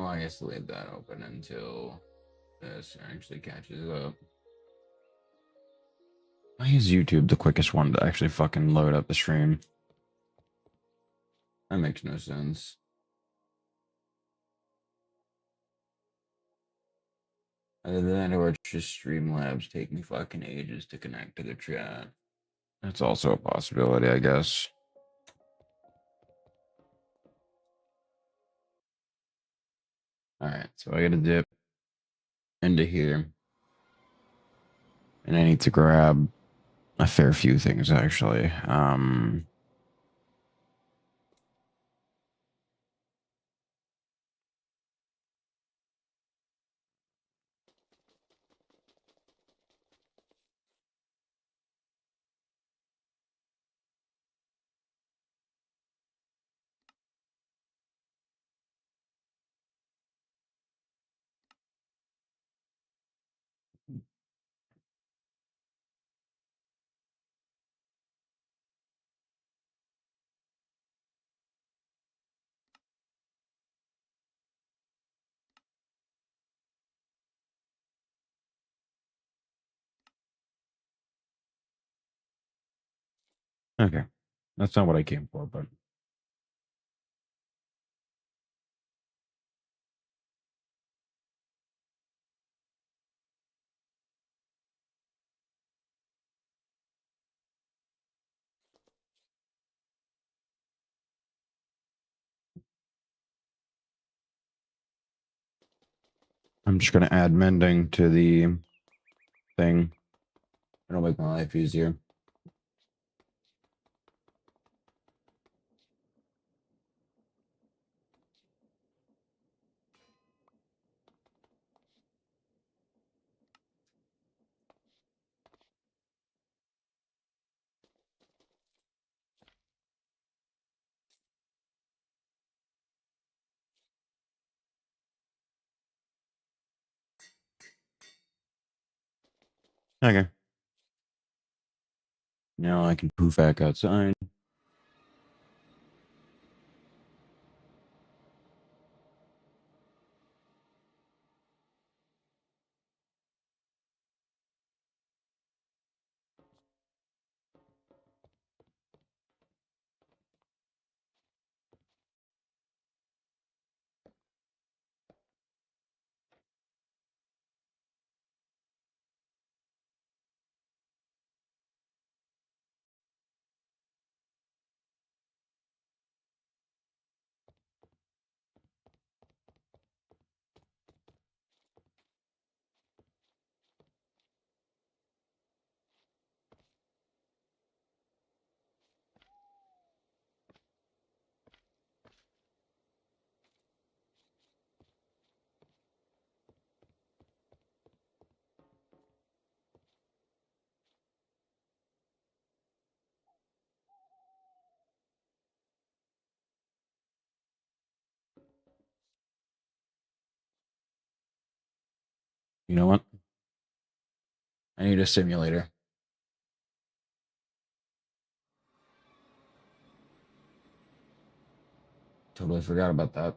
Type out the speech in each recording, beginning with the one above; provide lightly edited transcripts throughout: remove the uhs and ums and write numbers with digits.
I guess leave that open until this actually catches up. Why is YouTube the quickest one to actually fucking load up the stream? That makes no sense. Other than that, or it's just Streamlabs take me fucking ages to connect to the chat. That's also a possibility, I guess. Alright, so I gotta dip into here. And I need to grab a fair few things, actually. Okay. That's not what I came for, but I'm just gonna add mending to the thing. It'll make my life easier. Okay. Now I can poof back outside. You know what? I need a simulator. Totally forgot about that.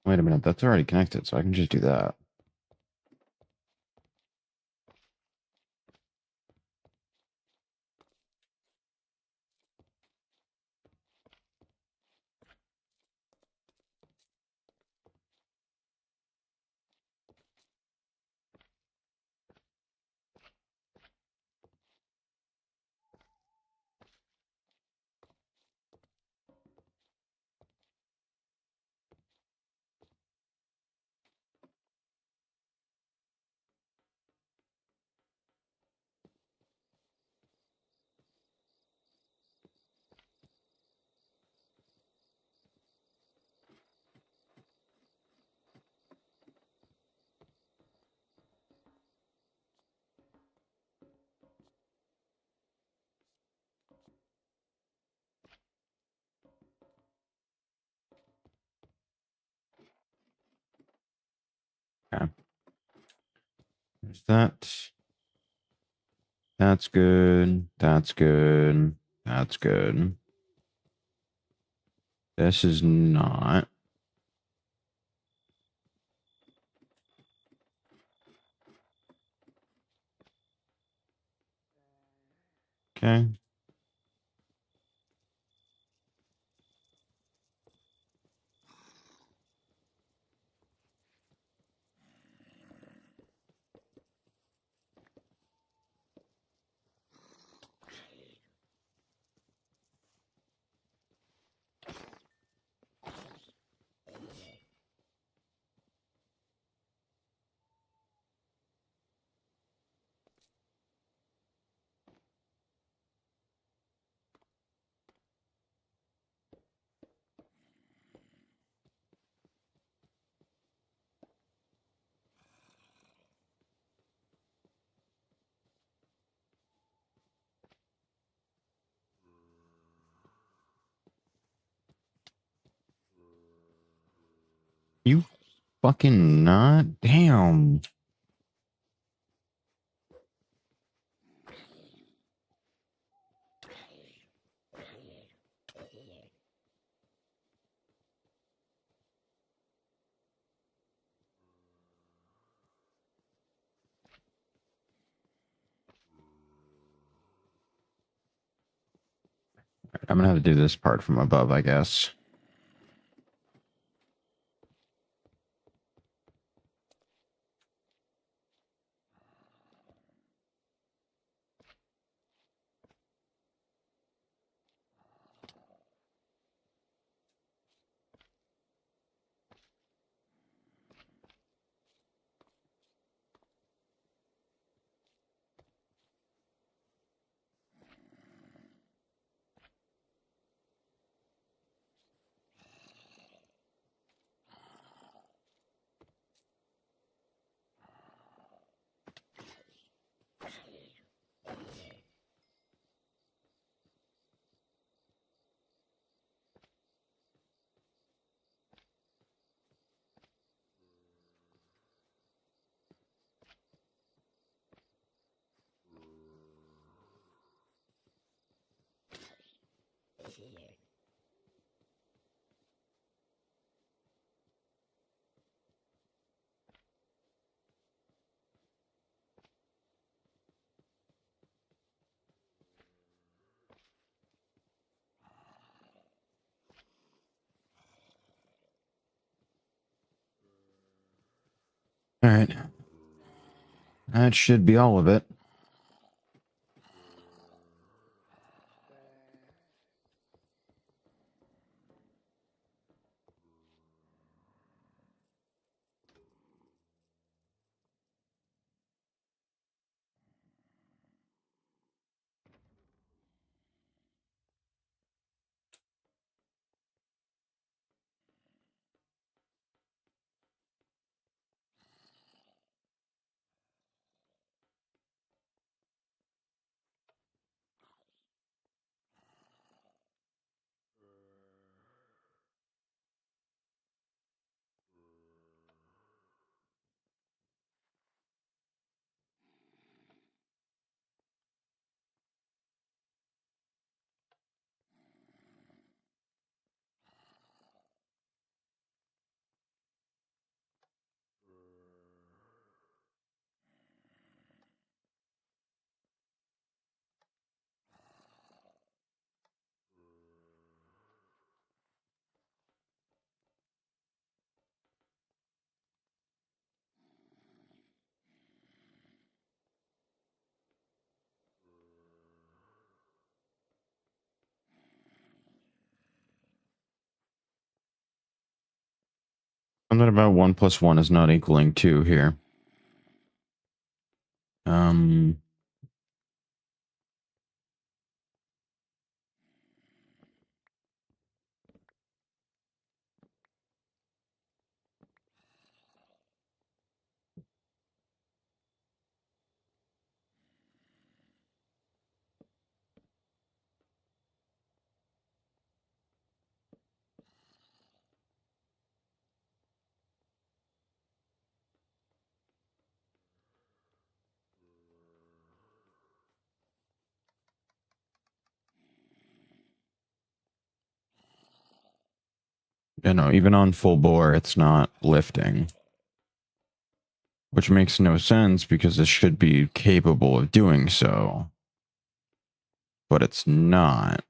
Wait a minute, that's already connected, so I can just do that. Is that? That's good. That's good. That's good. This is not. Okay. You fucking not? Damn. I'm gonna have to do this part from above, I guess. All right. That should be all of it. Something about 1 plus 1 is not equaling 2 here. Um, You know, even on full bore, it's not lifting. Which makes no sense because this should be capable of doing so. But it's not.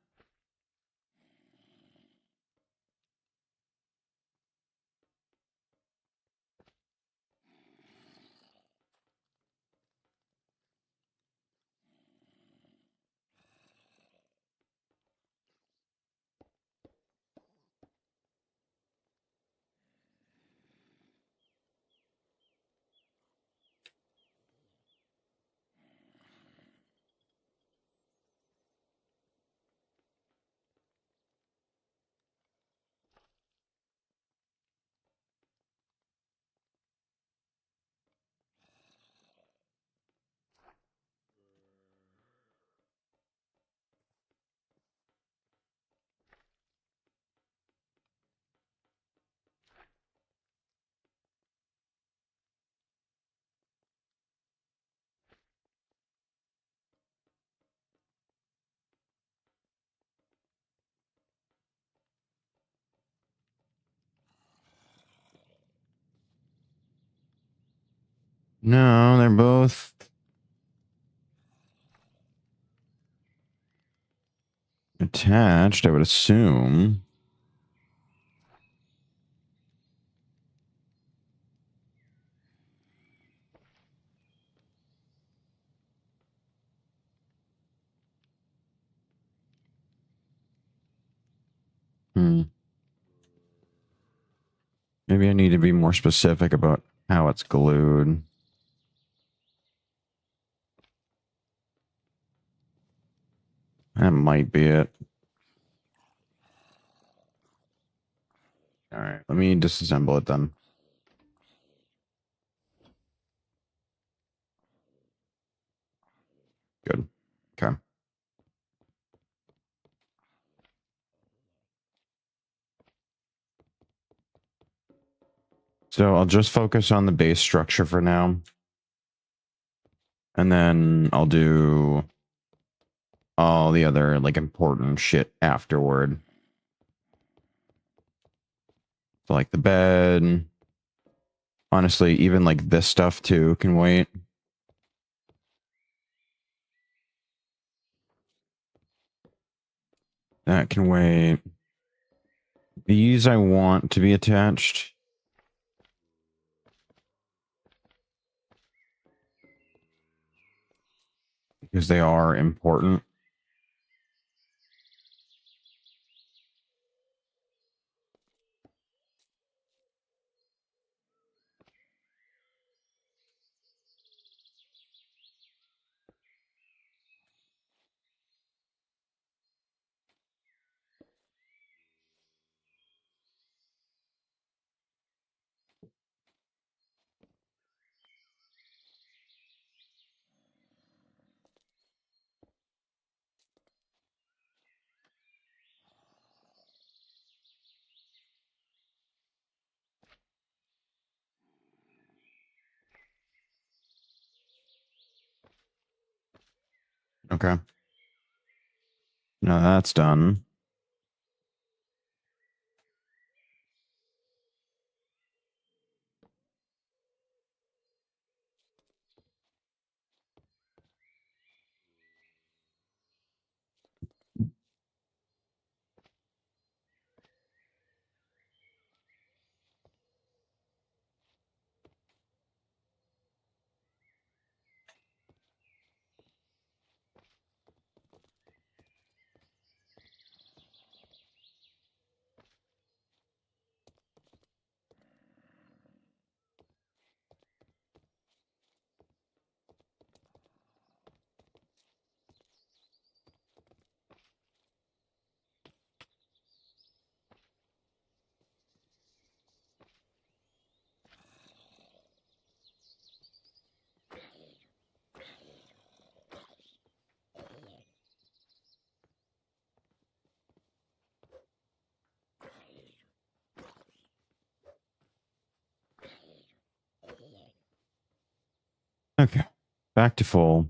No, they're both attached, I would assume. Maybe I need to be more specific about how it's glued. That might be it. All right, let me disassemble it then. Good. Okay. So I'll just focus on the base structure for now. And then I'll do all the other like important shit afterward. So like the bed. Honestly, even like this stuff too can wait. That can wait. These I want to be attached. Because they are important. Okay. Now that's done. Okay. Back to full.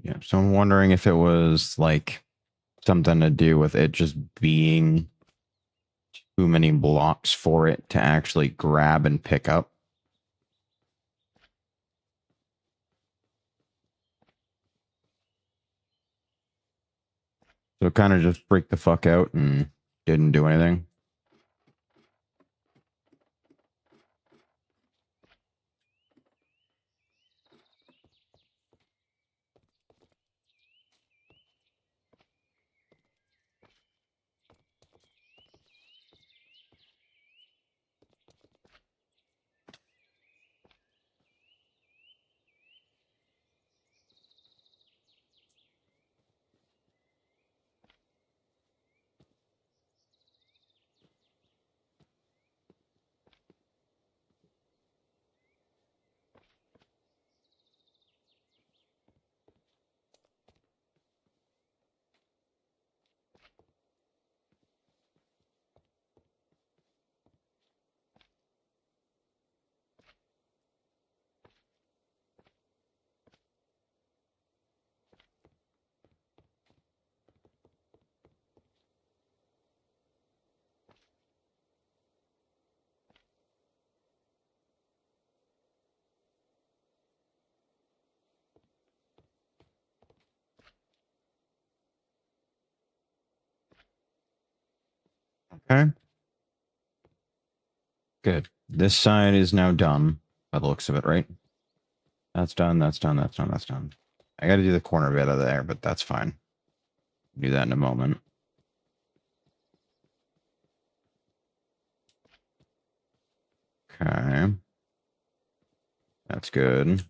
Yeah, so I'm wondering if it was like something to do with it just being too many blocks for it to actually grab and pick up. So it kind of just freaked the fuck out and didn't do anything. Okay. Good. This side is now done by the looks of it, right? That's done, that's done, that's done, that's done. I got to do the corner bit of there, but that's fine. Do that in a moment. Okay. That's good.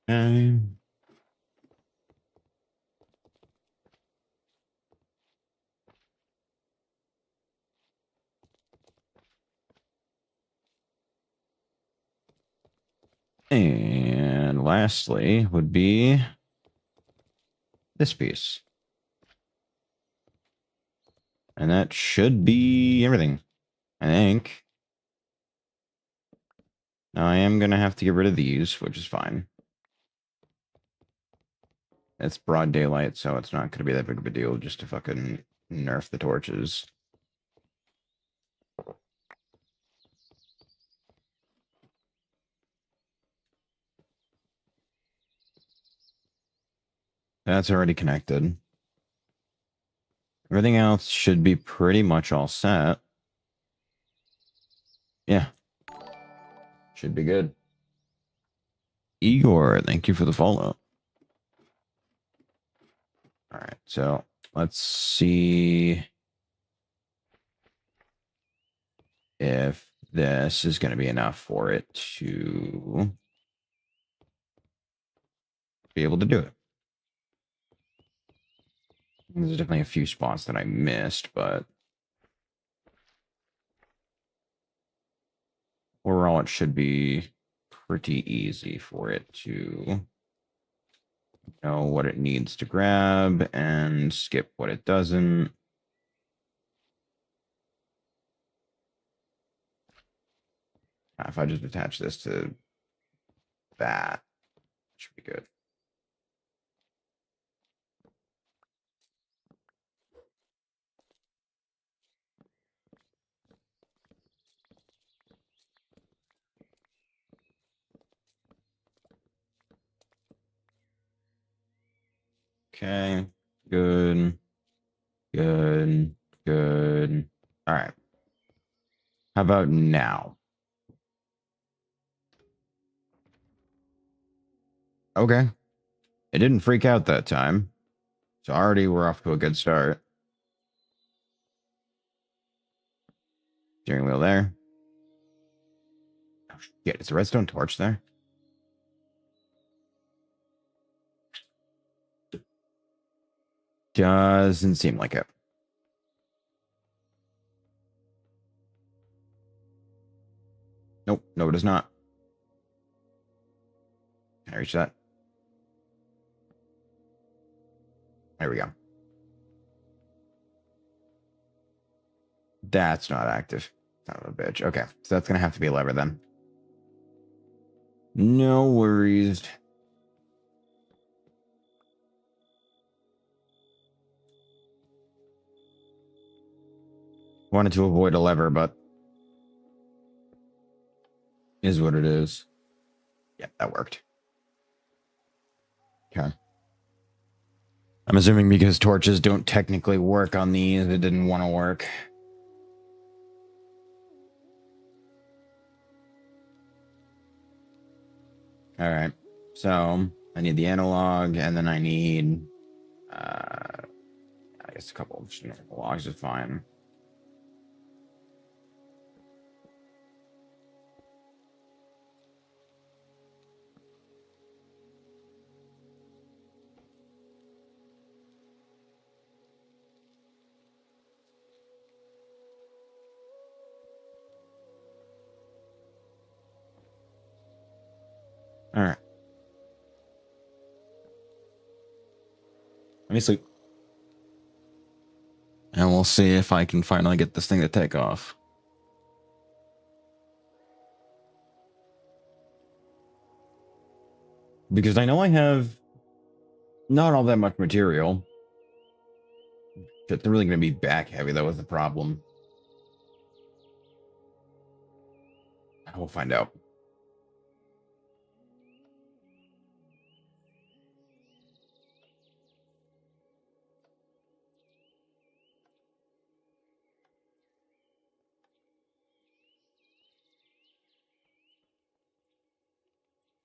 Okay. And lastly would be this piece. And that should be everything, I think. Now I am going to have to get rid of these, which is fine. It's broad daylight, so it's not going to be that big of a deal just to fucking nerf the torches. That's already connected. Everything else should be pretty much all set. Yeah. Should be good. Igor, thank you for the follow. All right, so let's see if this is going to be enough for it to be able to do it. There's definitely a few spots that I missed, but overall it should be pretty easy for it to know what it needs to grab and skip what it doesn't. If I just attach this to that, it should be good. Okay. Good. Good. Good. All right. How about now? Okay. It didn't freak out that time. So already we're off to a good start. Steering wheel there. Oh, shit. Is the redstone torch there? Doesn't seem like it. Nope. No, it is not. Can I reach that? There we go. That's not active. Son of a bitch. Okay. So that's going to have to be a lever then. No worries. Wanted to avoid a lever, but is what it is. Yeah, that worked. Okay. I'm assuming because torches don't technically work on these, it didn't want to work. All right. So I need the analog, and then I need, I guess a couple of logs is fine. All right. Let me sleep. And we'll see if I can finally get this thing to take off. Because I know I have not all that much material. It's really going to be back heavy. That was the problem. We'll find out.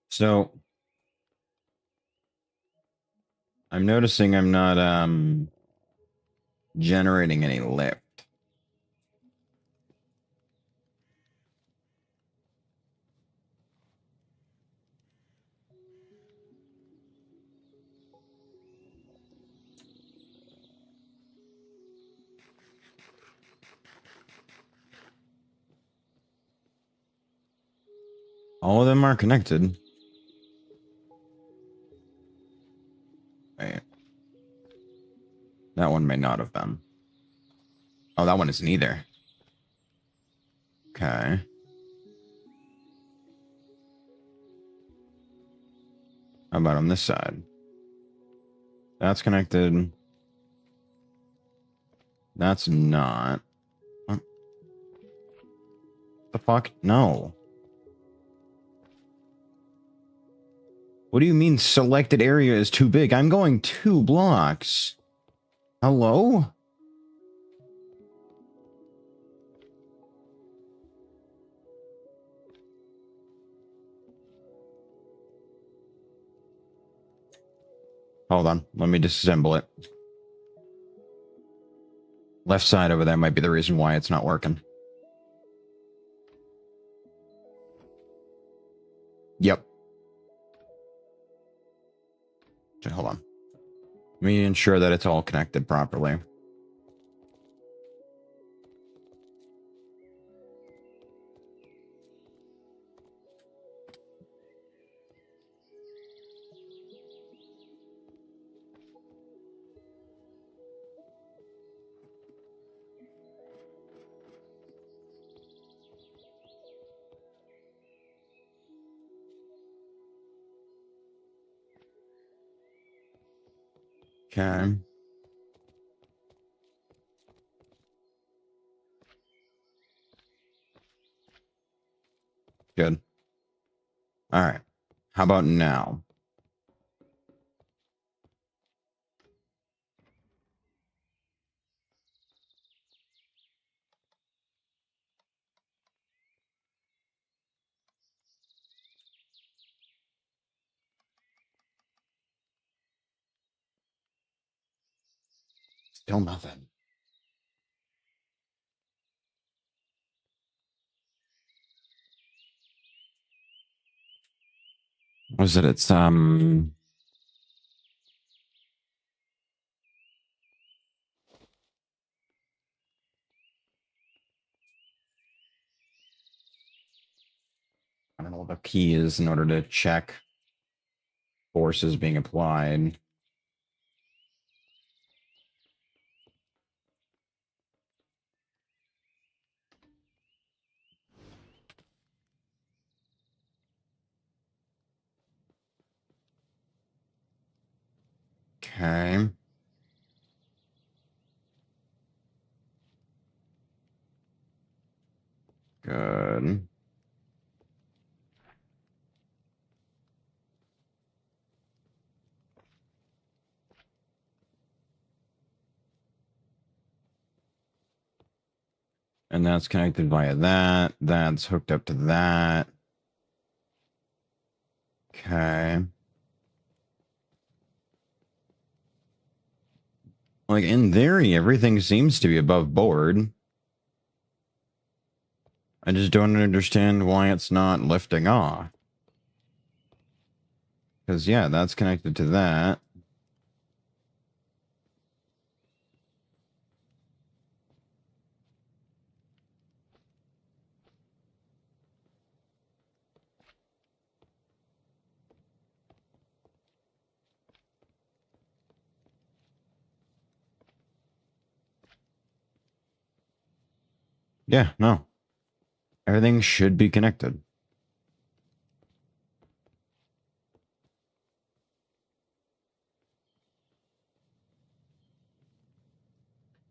So I'm noticing I'm not generating any lift. All of them are connected. Wait. That one may not have been. Oh, that one isn't either. Okay. How about on this side? That's connected. That's not. What the fuck? No. What do you mean selected area is too big? I'm going 2 blocks. Hello? Hold on. Let me disassemble it. Left side over there might be the reason why it's not working. Yep. Okay, hold on. Let me ensure that it's all connected properly. Okay. Good. All right. How about now? Still nothing. Was it? It's I don't know what the key is in order to check forces being applied. Okay. Good. And that's connected via that. That's hooked up to that. Okay. Like, in theory, everything seems to be above board. I just don't understand why it's not lifting off. Because, yeah, that's connected to that. Yeah, no. Everything should be connected.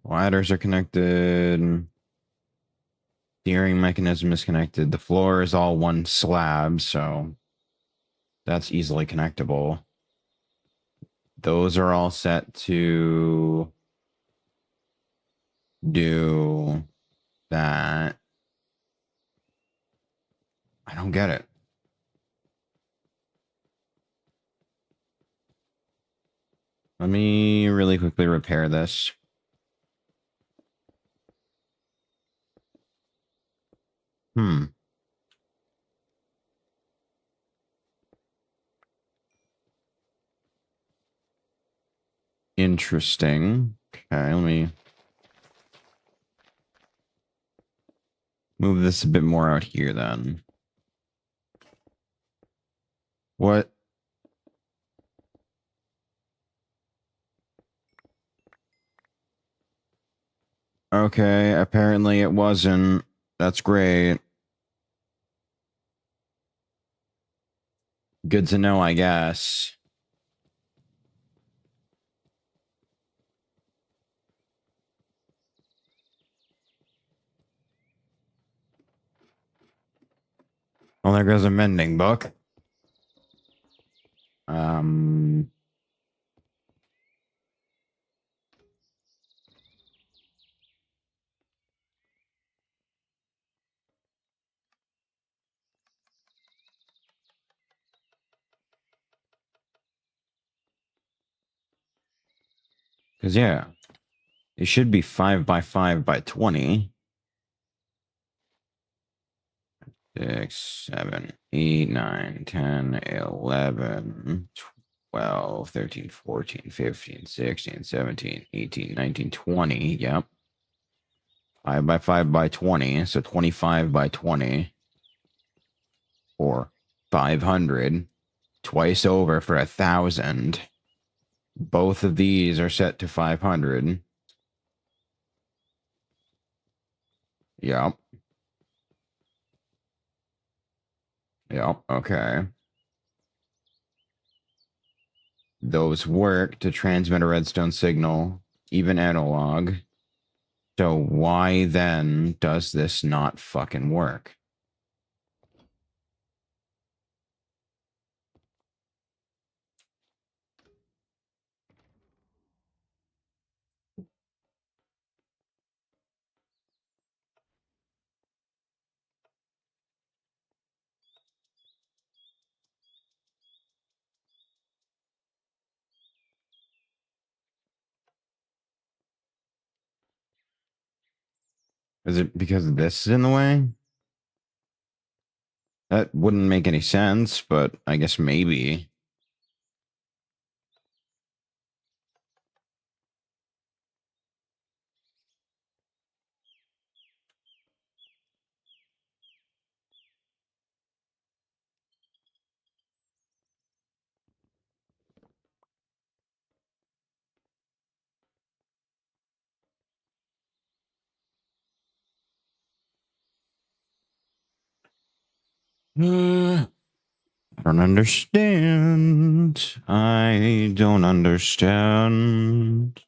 Ladders are connected. Steering mechanism is connected. The floor is all one slab, so that's easily connectable. Those are all set to do that. I don't get it. Let me really quickly repair this. Hmm. Interesting. Okay, let me move this a bit more out here then. What? Okay, apparently it wasn't. That's great. Good to know, I guess. Well, there goes a mending book. Um, because yeah, it should be 5 by 5 by 20. 6, 7, 8, 9, 10, 11, 12, 13, 14, 15, 16, 17, 18, 19, 20. Yep. 5 by 5 by 20. So 25 by 20. Or 500. Twice over for 1,000. Both of these are set to 500. Yep. Yep. Okay. Those work to transmit a redstone signal, even analog. So why then does this not fucking work? Is it because this is in the way? That wouldn't make any sense, but I guess maybe. I don't understand. I don't understand.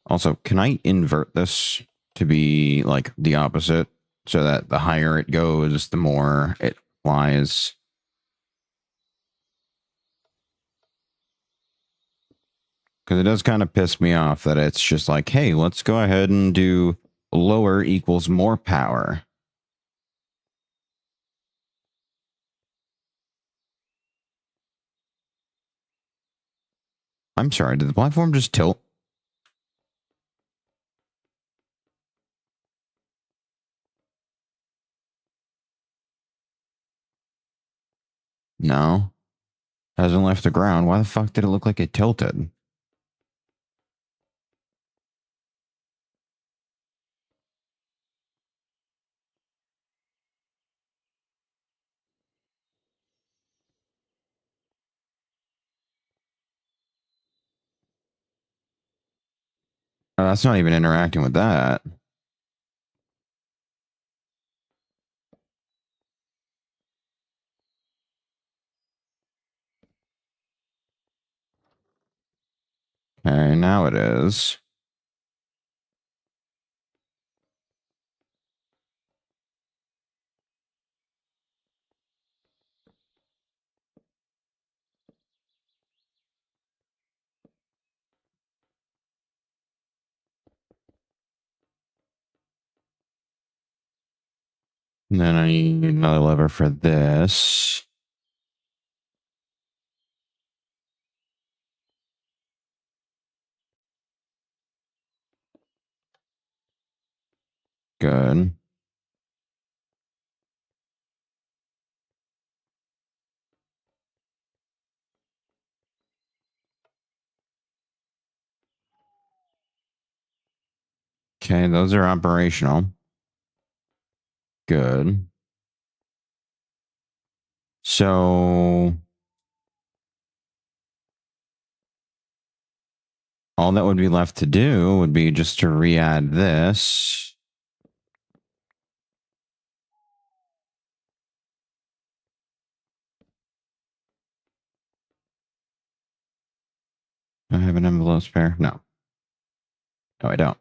Also, can I invert this to be like the opposite so that the higher it goes, the more it flies? Because it does kind of piss me off that it's just like, hey, let's go ahead and do lower equals more power. I'm sorry, did the platform just tilt? No. Hasn't left the ground. Why the fuck did it look like it tilted? Oh, that's not even interacting with that. Okay, now it is. And then I need another lever for this. Good. Okay, those are operational. Good. So all that would be left to do would be just to re-add this. Do I have an envelope spare? No. No, I don't.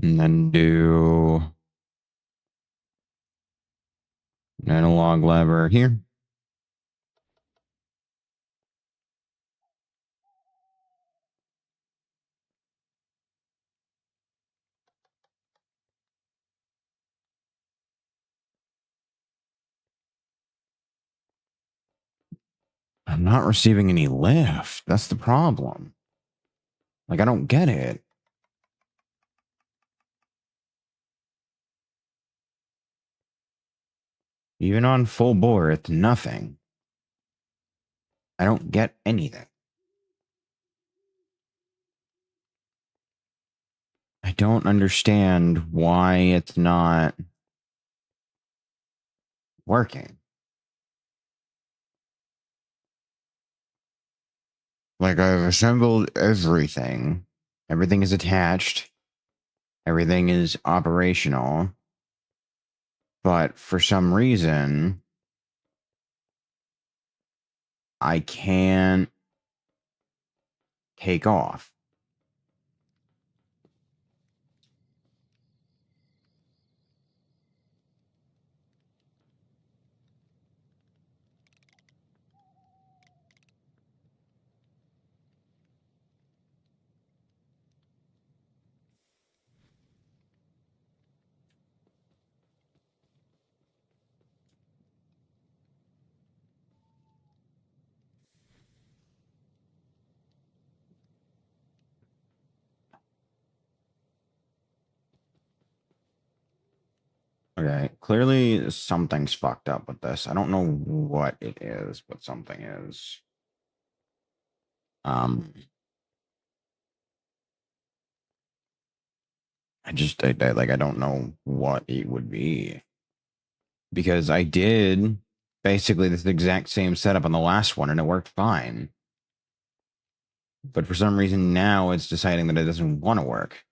And then do an analog lever here. I'm not receiving any lift. That's the problem. Like, I don't get it. Even on full bore, it's nothing. I don't get anything. I don't understand why it's not working. Like, I've assembled everything. Everything is attached. Everything is operational. But for some reason, I can't take off. Okay, clearly something's fucked up with this. I don't know what it is, but something is. Um, I don't know what it would be because I did basically this exact same setup on the last one and it worked fine. But for some reason now it's deciding that it doesn't want to work.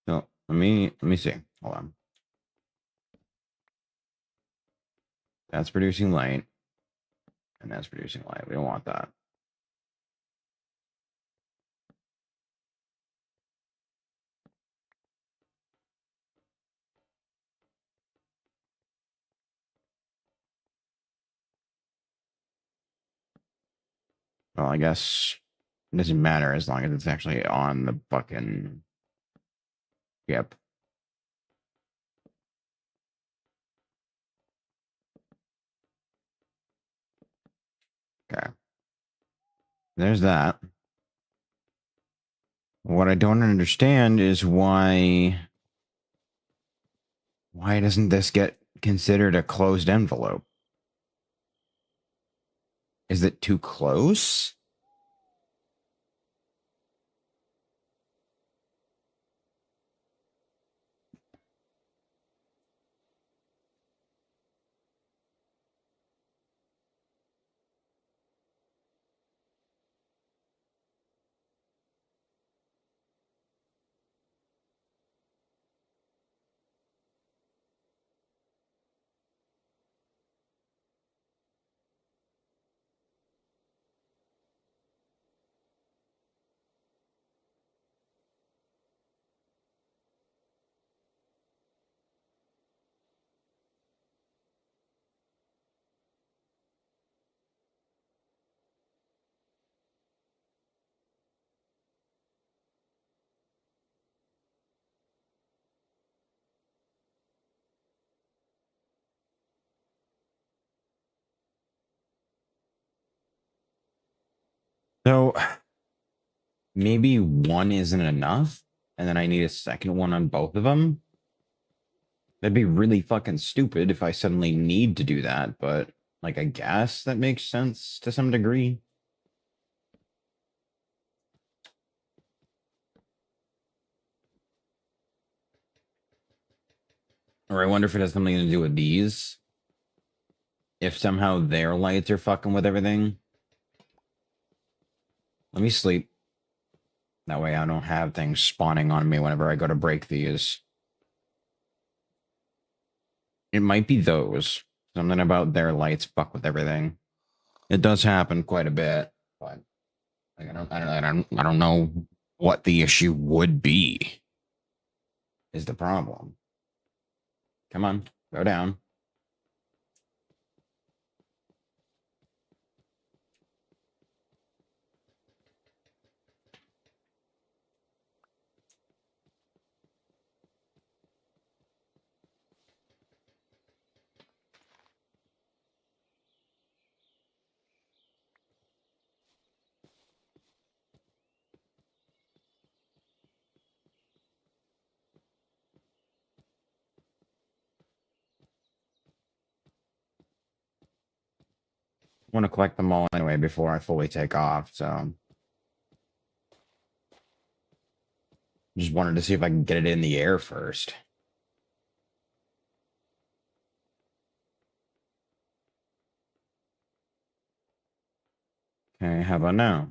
So let me see. Hold on. That's producing light, and that's producing light. We don't want that. Well, I guess it doesn't matter as long as it's actually on the fucking. Yep. Okay. There's that. What I don't understand is why doesn't this get considered a closed envelope? Is it too close? So maybe one isn't enough, and then I need a second one on both of them. That'd be really fucking stupid if I suddenly need to do that, but like I guess that makes sense to some degree. Or I wonder if it has something to do with these. If somehow their lights are fucking with everything. Let me sleep. That way I don't have things spawning on me whenever I go to break these. It might be those. Something about their lights fuck with everything. It does happen quite a bit, but like I don't know what the issue would be. Is the problem? Come on, go down. I want to collect them all anyway before I fully take off. So just wanted to see if I can get it in the air first. Okay, how about now?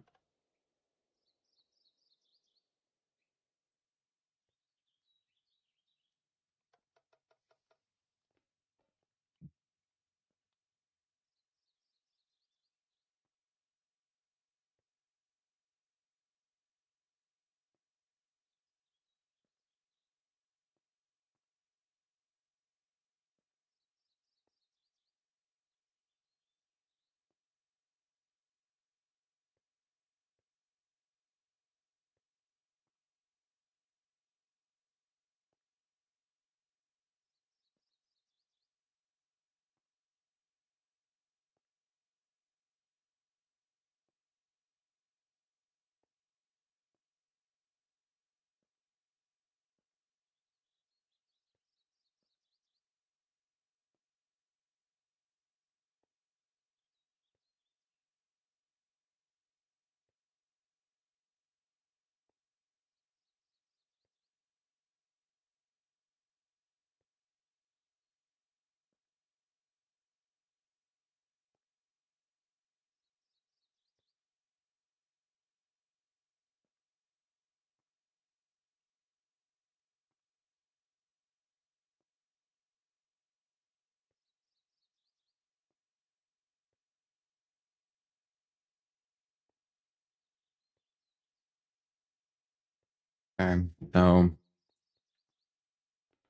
So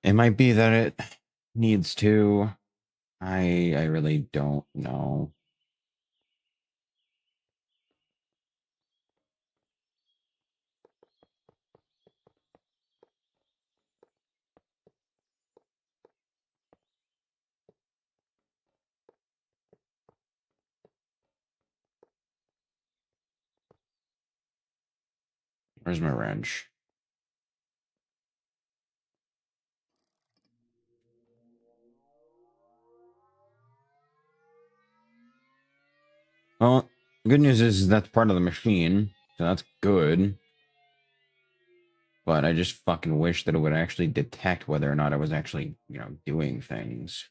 it might be that it needs to. I really don't know. Where's my wrench? Well, good news is that's part of the machine, so that's good. But I just fucking wish that it would actually detect whether or not I was actually, doing things.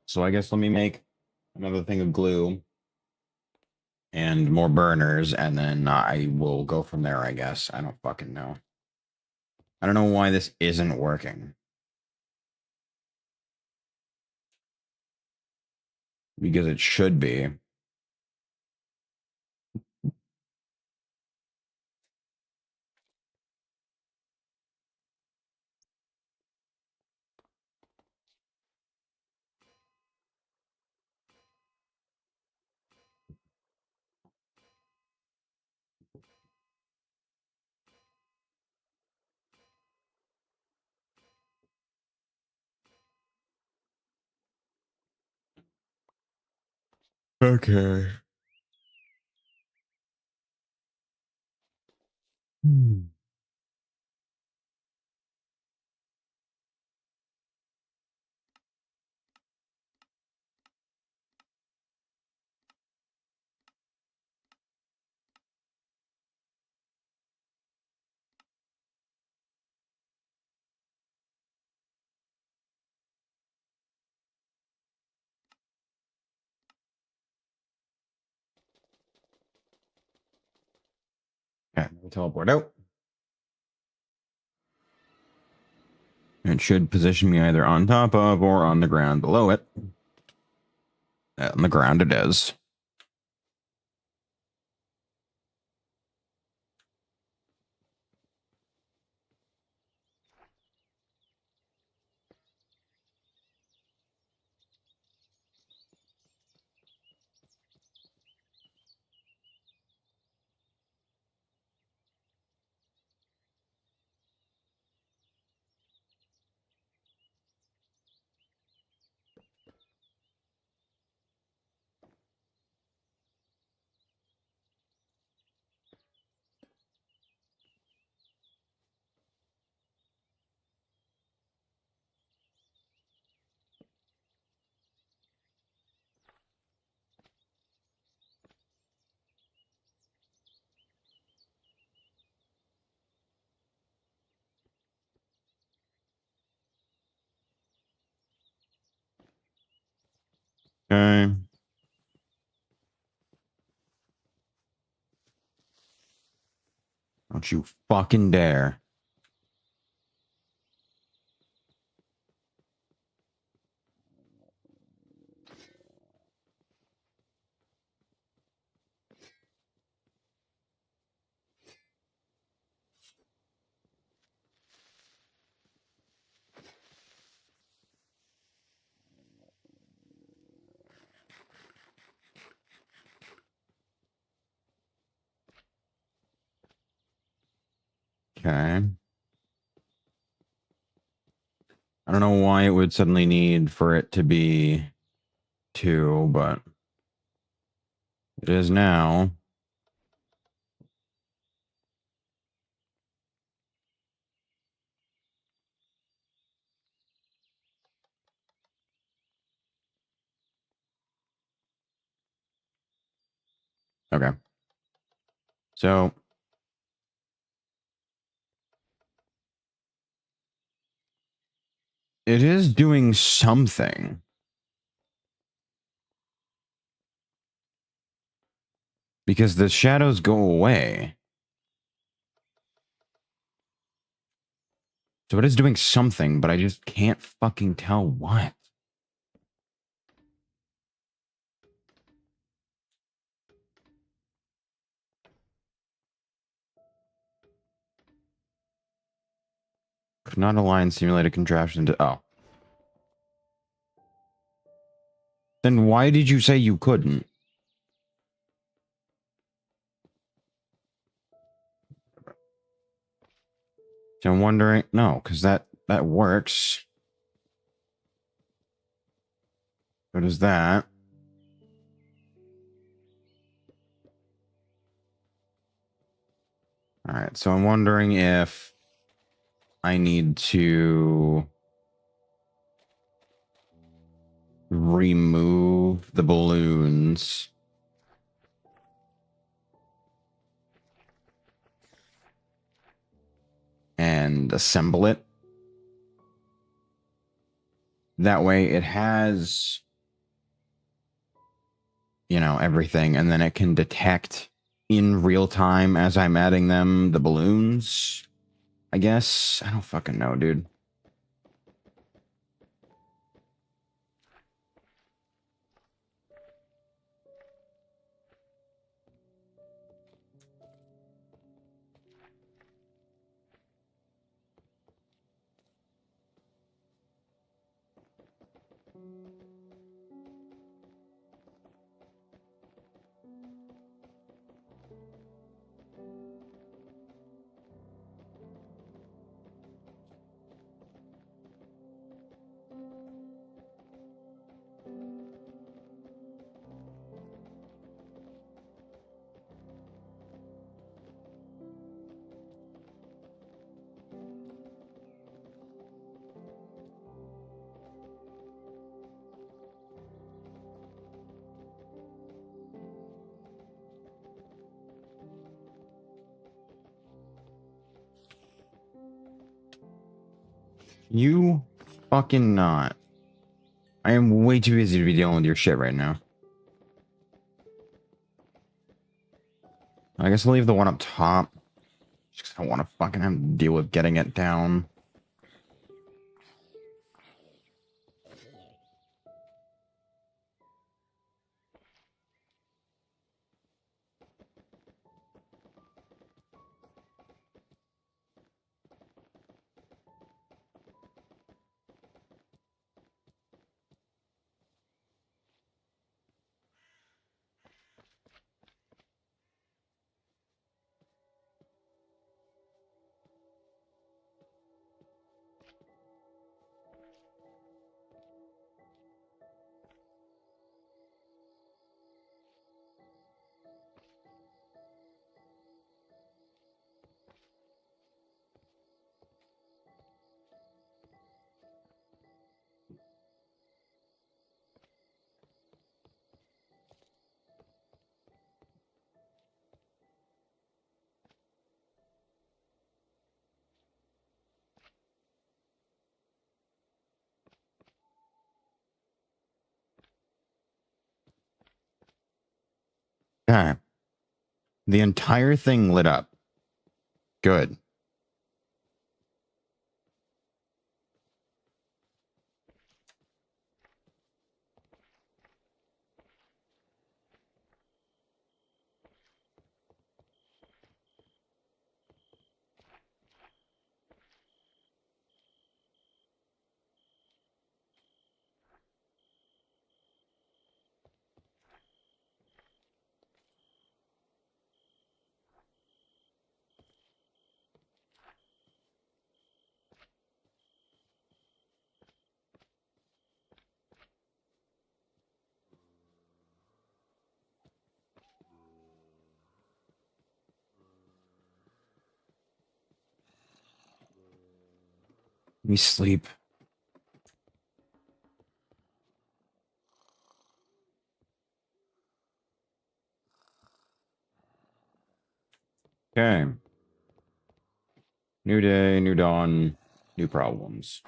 So I guess let me make another thing of glue and more burners, and then I will go from there, I guess. I don't fucking know. I don't know why this isn't working. Because it should be. Okay. Hmm. Okay, we'll teleport out. It should position me either on top of or on the ground below it. On the ground it is. Okay. Don't you fucking dare. Okay. I don't know why it would suddenly need for it to be 2, but it is now. Okay. So it is doing something. Because the shadows go away. So it is doing something, but I just can't fucking tell what. Could not align simulated contraption to... Oh. Then why did you say you couldn't? So I'm wondering... No, because that works. So does that. Alright, so I'm wondering if I need to remove the balloons and assemble it. That way it has, you know, everything, and then it can detect in real time as I'm adding them the balloons, I guess. I don't fucking know, dude. You fucking not. I am way too busy to be dealing with your shit right now. I guess I'll leave the one up top. Just 'cause I don't want to fucking have to deal with getting it down. Okay. The entire thing lit up. Good. Let me sleep. Okay. New day, new dawn, new problems.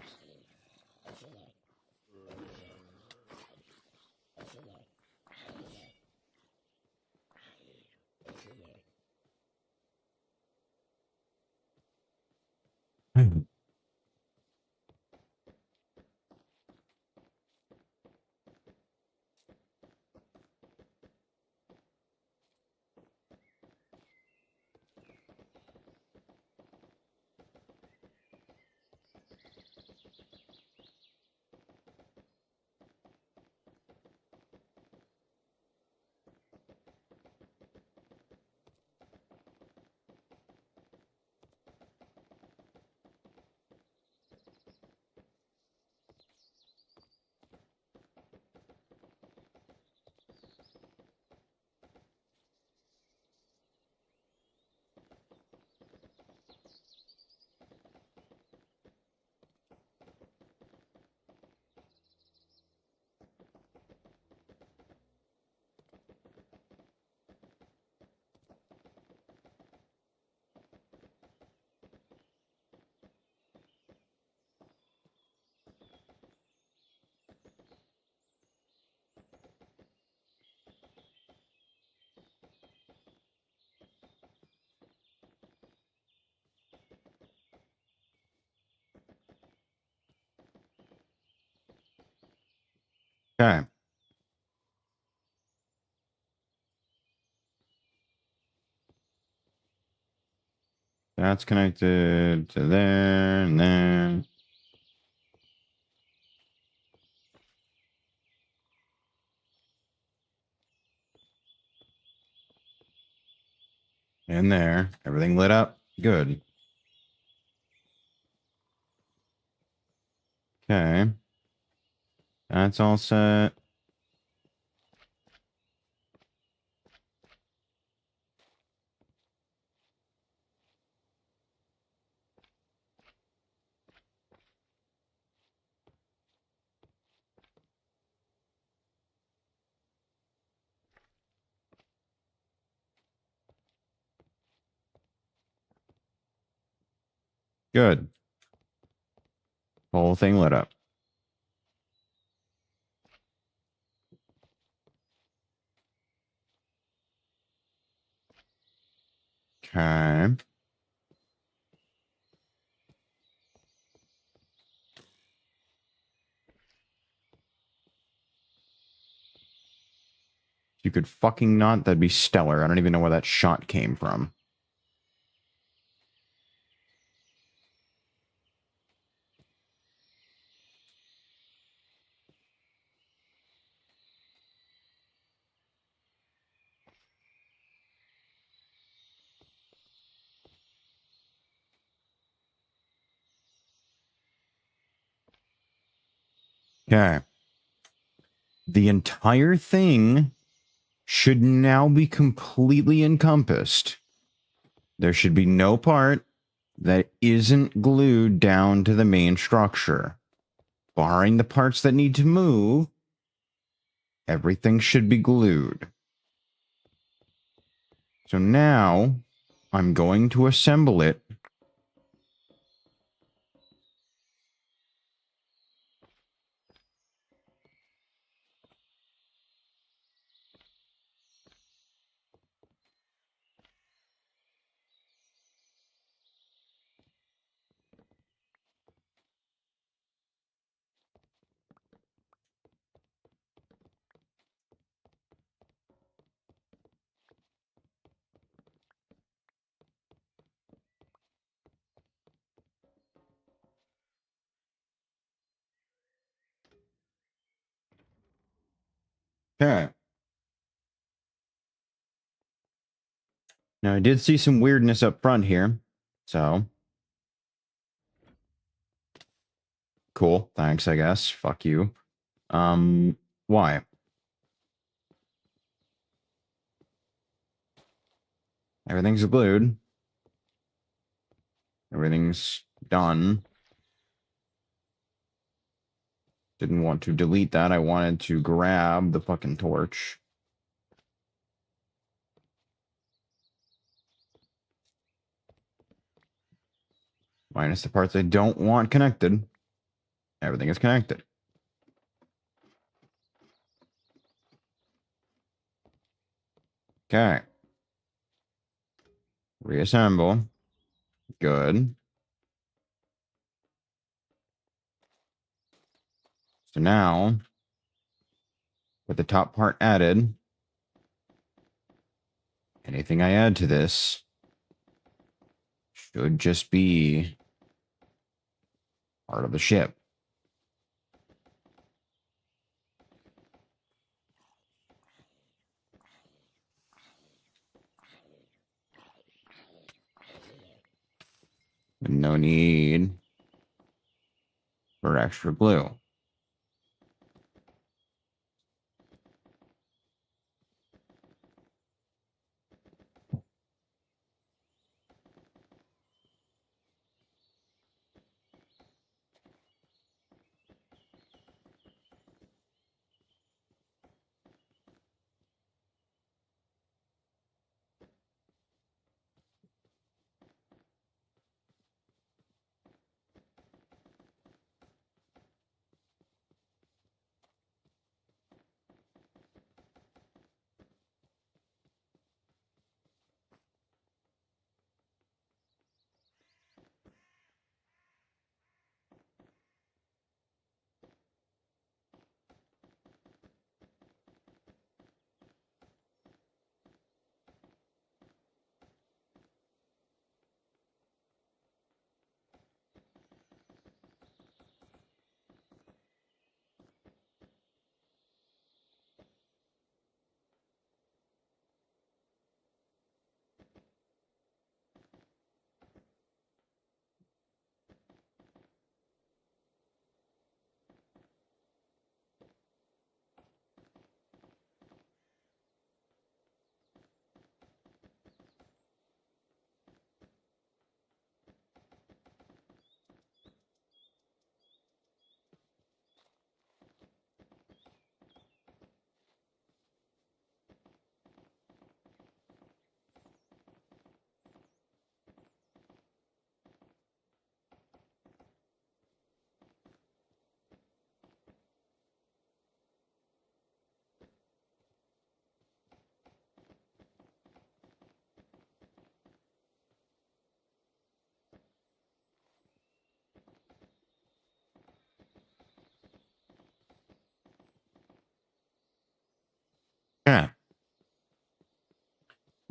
Okay. That's connected to there and there. And there. Everything lit up. Good. Okay. That's all set. Good. Whole thing lit up. Okay. You could fucking not. That'd be stellar. I don't even know where that shot came from. Okay. The entire thing should now be completely encompassed. There should be no part that isn't glued down to the main structure. Barring the parts that need to move, everything should be glued. So now I'm going to assemble it. Okay. Now I did see some weirdness up front here. So cool. Thanks, I guess. Fuck you. Why? Everything's glued. Everything's done. Didn't want to delete that. I wanted to grab the fucking torch. Minus the parts I don't want connected. Everything is connected. Okay. Reassemble. Good. So now, with the top part added, anything I add to this should just be part of the ship. No need for extra glue.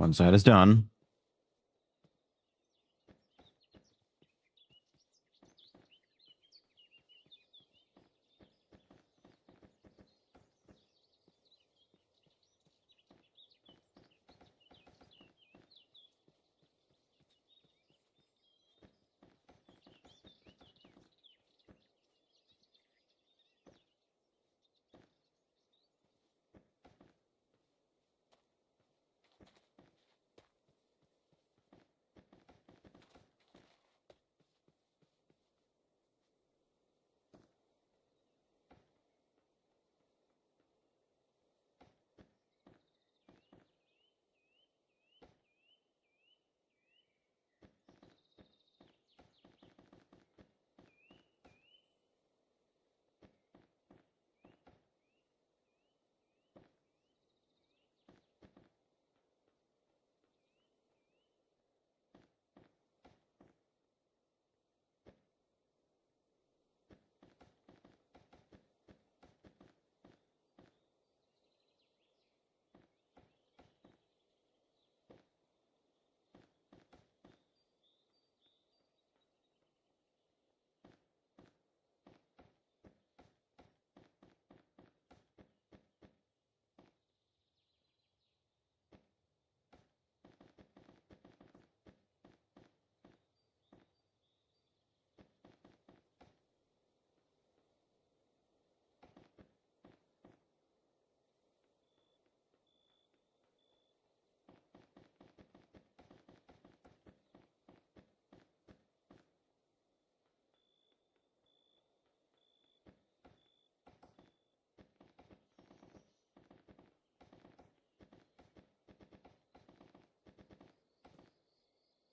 One side is done.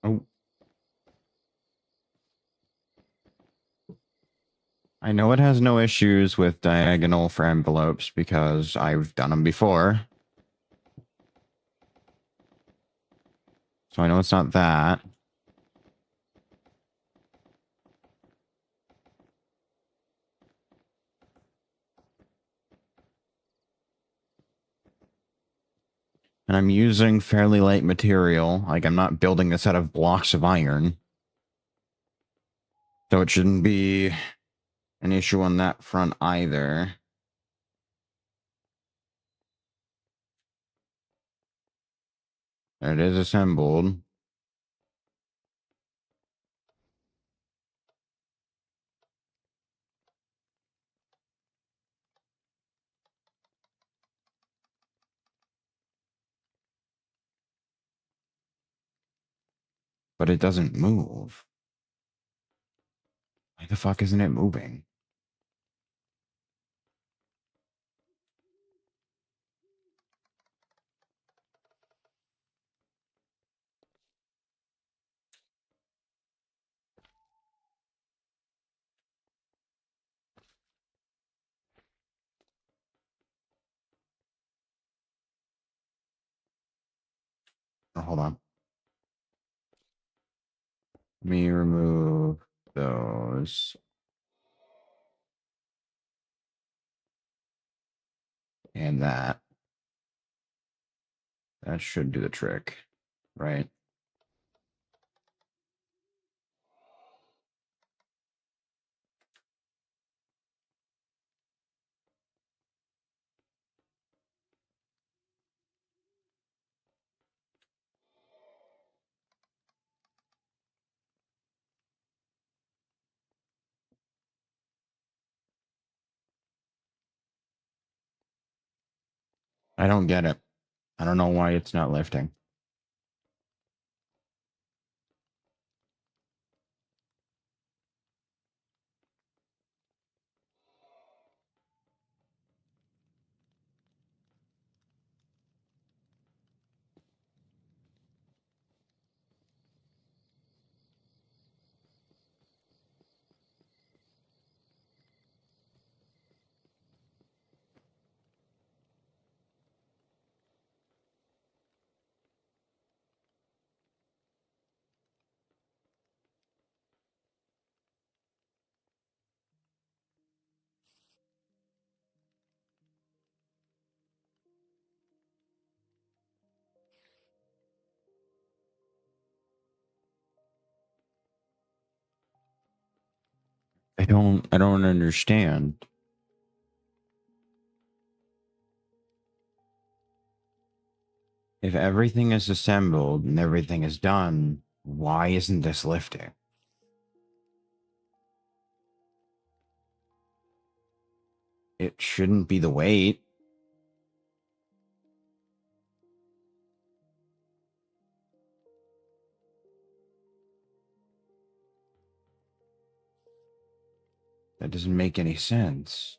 Oh. I know it has no issues with diagonal for envelopes because I've done them before. So I know it's not that. And I'm using fairly light material. Like, I'm not building this out of blocks of iron. So it shouldn't be an issue on that front either. It is assembled. But it doesn't move. Why the fuck isn't it moving? Oh, hold on. Let me remove those. And that. That should do the trick. Right? I don't get it. I don't know why it's not lifting. don't understand. If everything is assembled and everything is done, why isn't this lifting? It shouldn't be the weight. That doesn't make any sense.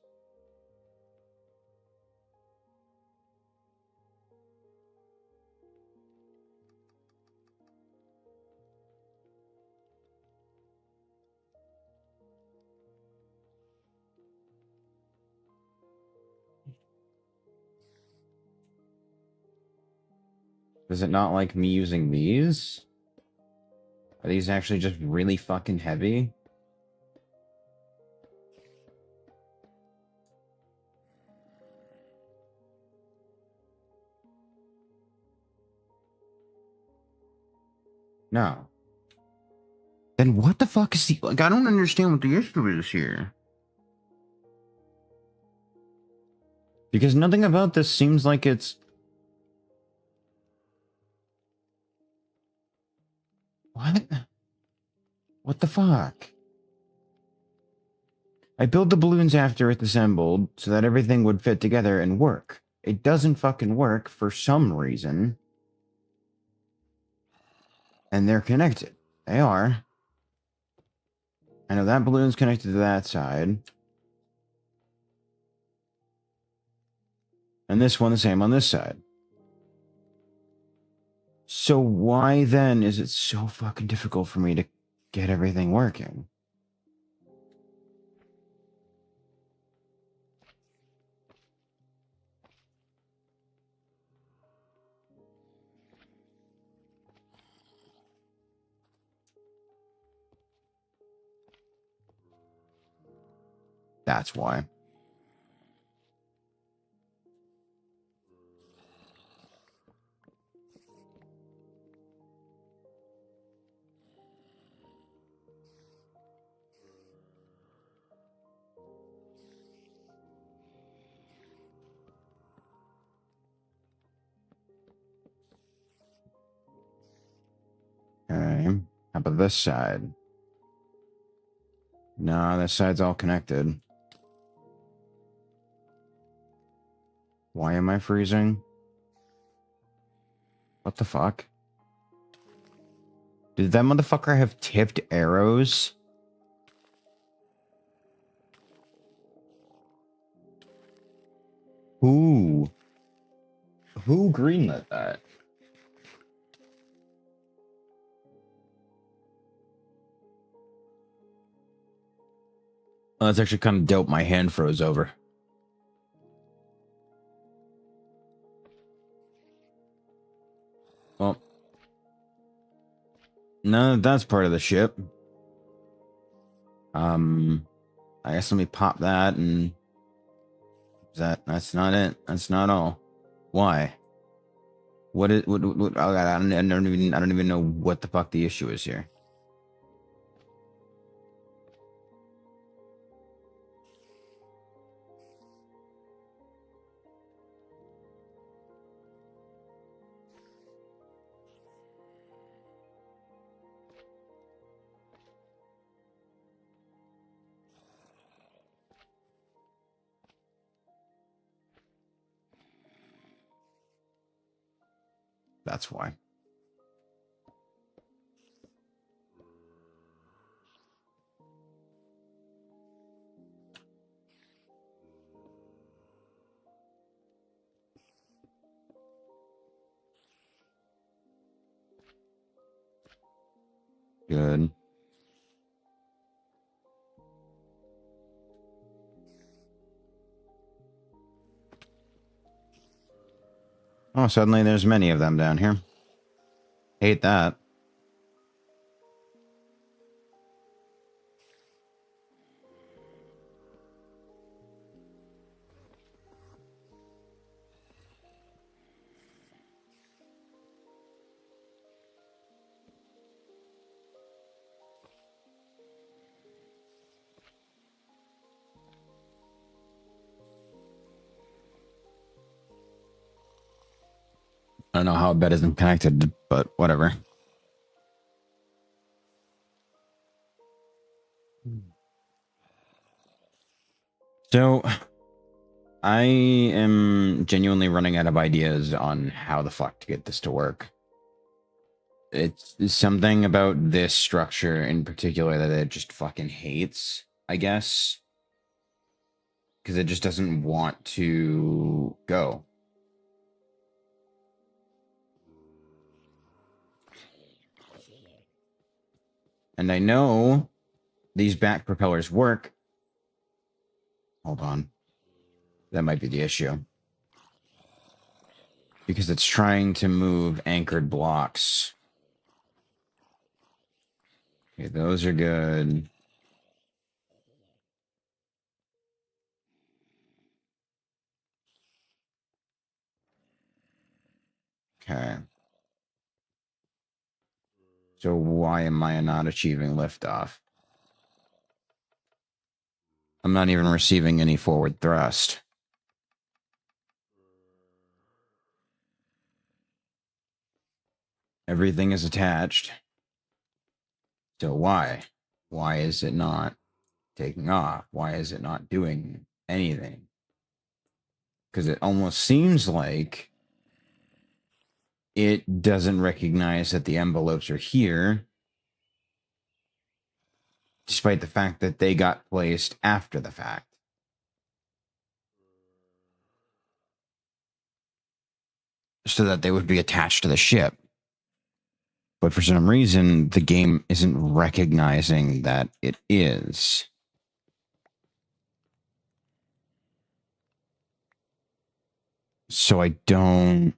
Does it not like me using these? Are these actually just really fucking heavy? No. Then what the fuck is the... Like, I don't understand what the issue is here. Because nothing about this seems like it's... What? What the fuck? I built the balloons after it's assembled so that everything would fit together and work. It doesn't fucking work for some reason. And they're connected. They are. I know that balloon's connected to that side. And this one the same on this side. So why then is it so fucking difficult for me to get everything working? That's why. Okay. How about this side? No, this side's all connected. Why am I freezing? What the fuck? Did that motherfucker have tipped arrows? Who? Who greenlit that? Oh, that's actually kind of dope. My hand froze over. Well, no, that's part of the ship. I guess let me pop that and that's not it. That's not all. Why? What is what oh God, I don't even know what the fuck the issue is here. That's why. Good. Oh, suddenly there's many of them down here. Hate that. don't know how bed isn't connected, but whatever. So I am genuinely running out of ideas on how the fuck to get this to work. It's something about this structure in particular that it just fucking hates, I guess. Because it just doesn't want to go. And I know these back propellers work. Hold on. That might be the issue. Because it's trying to move anchored blocks. Okay, those are good. Okay. So why am I not achieving liftoff? I'm not even receiving any forward thrust. Everything is attached. So why? Why is it not taking off? Why is it not doing anything? Because it almost seems like it doesn't recognize that the envelopes are here, despite the fact that they got placed after the fact. So that they would be attached to the ship. But for some reason, the game isn't recognizing that it is. So I don't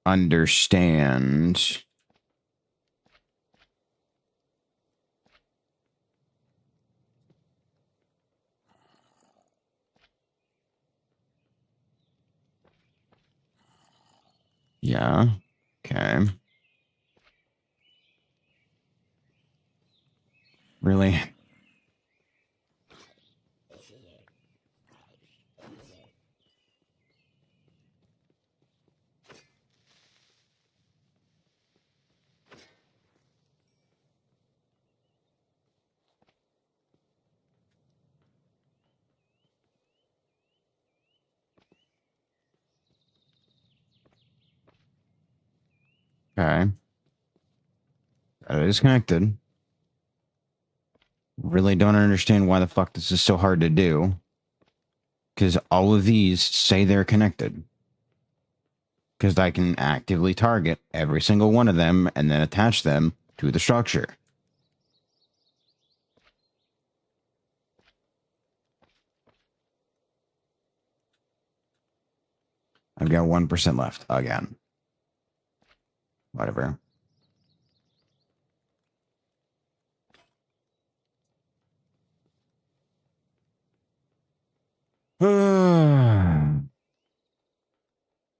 understand. Yeah. Okay. Really? Okay. That is connected. Really don't understand why the fuck this is so hard to do. Because all of these say they're connected. Because I can actively target every single one of them and then attach them to the structure. I've got 1% left again. Whatever.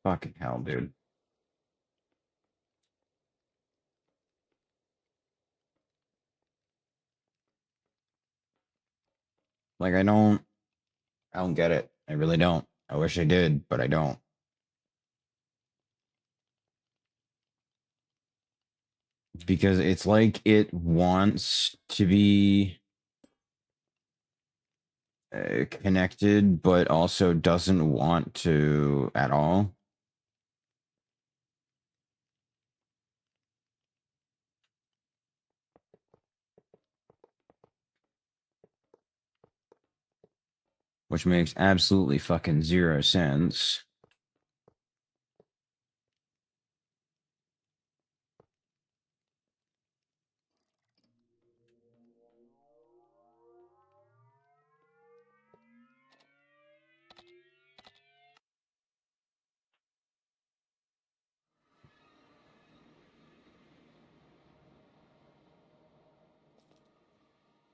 Fucking hell, dude. Like, I don't get it. I really don't. I wish I did, but I don't. Because it's like it wants to be connected, but also doesn't want to at all. Which makes absolutely fucking zero sense.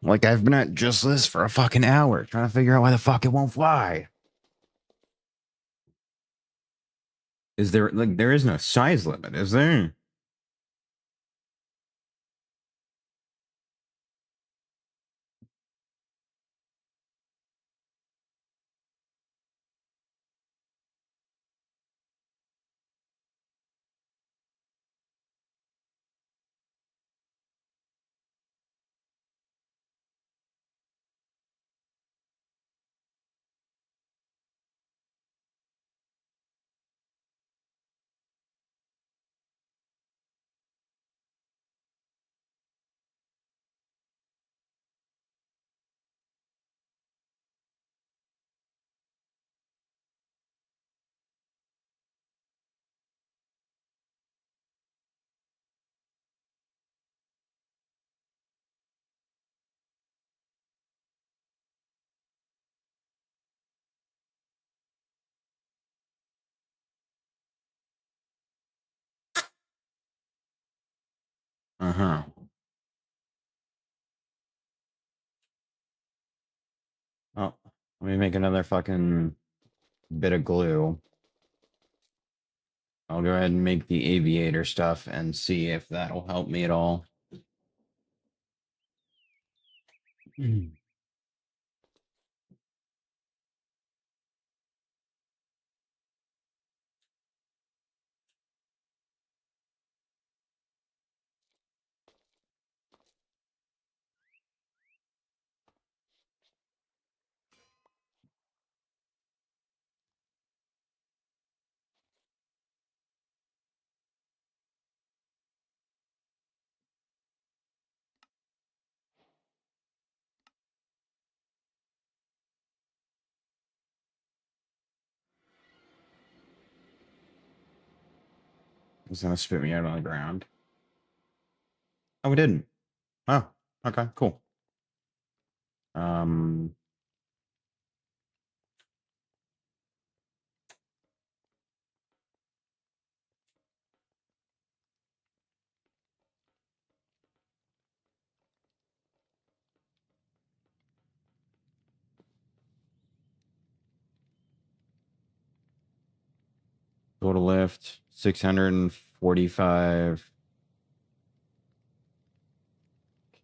Like, I've been at just this for a fucking hour trying to figure out why the fuck it won't fly. Is there, like, there is no size limit, is there? Uh-huh. Oh, let me make another fucking bit of glue. I'll go ahead and make the aviator stuff and see if that'll help me at all. It's gonna spit me out on the ground. Oh, it didn't. Oh, okay, cool. Um, Total lift 645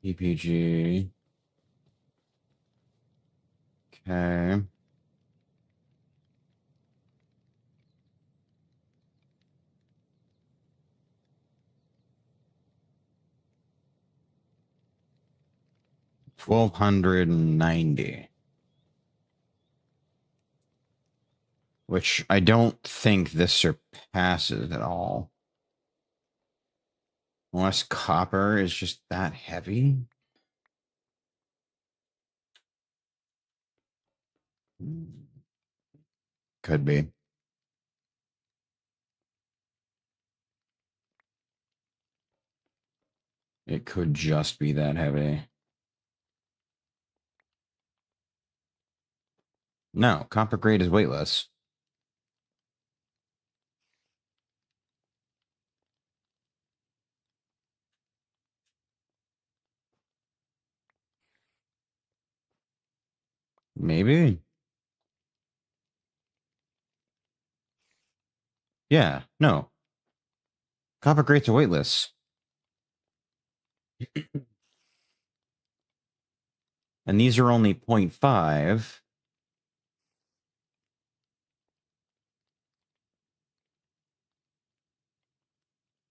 kpg. Okay. 1290. Which I don't think this surpasses at all. Unless copper is just that heavy. Could be. It could just be that heavy. No, copper grade is weightless. Maybe. Yeah, no. Copper grade's are weightless. And these are only 0.5.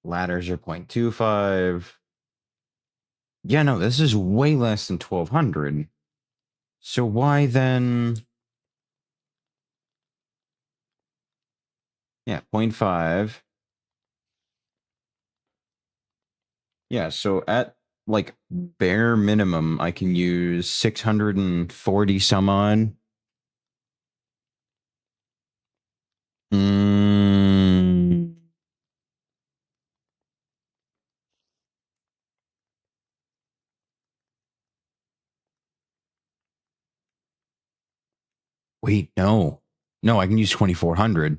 Ladders are 0.25. Yeah, no, this is way less than 1200. So why then? Yeah, 0.5. Yeah, so at like bare minimum, I can use 640 some odd. Mm, wait, no. No, I can use 2400.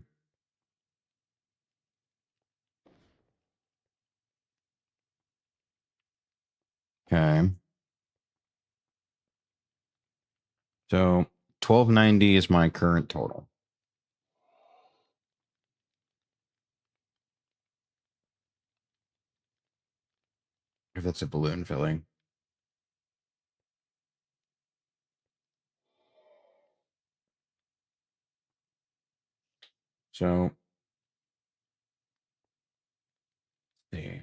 Okay. So 1290 is my current total. If that's a balloon filling. So, see.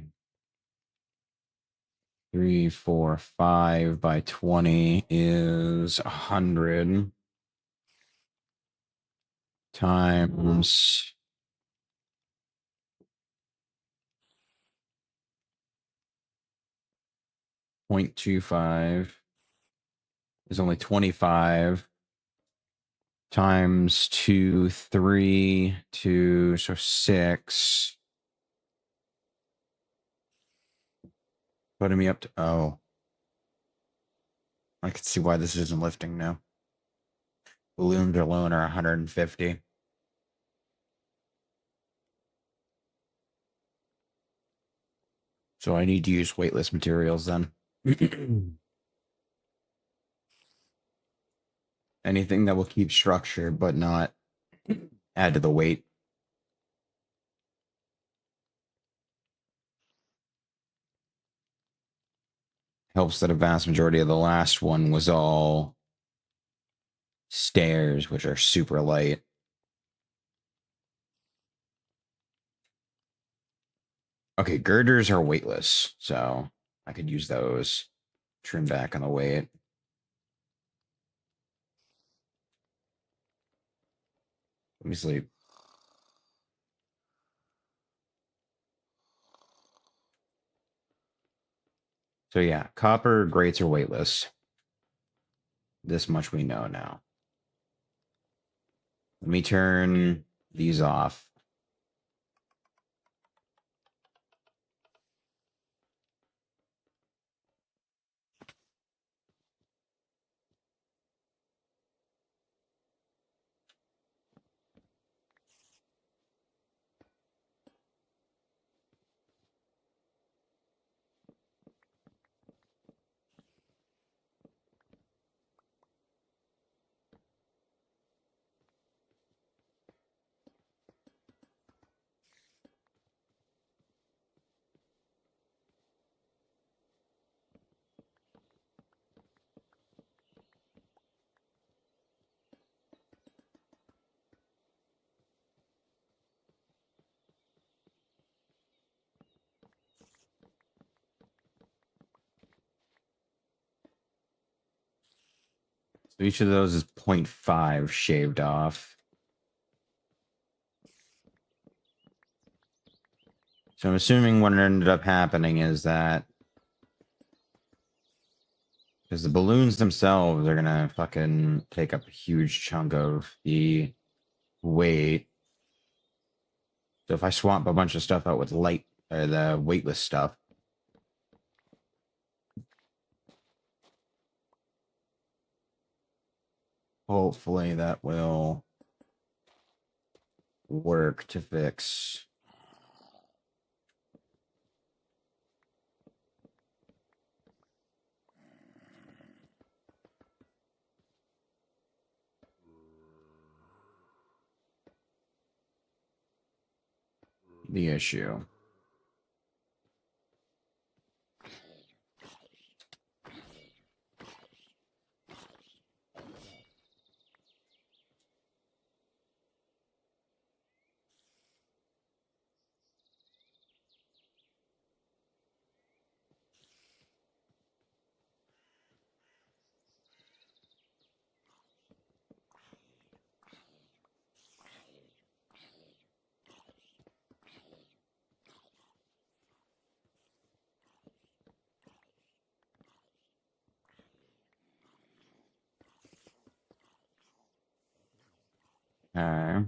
3, 4, 5 by 20 is 100 times 0.25 is only 25 times 2, 3, 2, so 6. Putting me up to, oh, I can see why this isn't lifting now. Balloons alone are 150. So I need to use weightless materials then. Anything that will keep structure but not add to the weight. Helps that a vast majority of the last one was all stairs, which are super light. Okay, girders are weightless, so I could use those. Trim back on the weight. Let me sleep. So yeah, copper grates are weightless. This much we know now. Let me turn these off. So each of those is 0.5 shaved off. So I'm assuming what ended up happening is that because the balloons themselves are gonna fucking take up a huge chunk of the weight. So if I swap a bunch of stuff out with light or the weightless stuff, hopefully that will work to fix. The issue. Okay.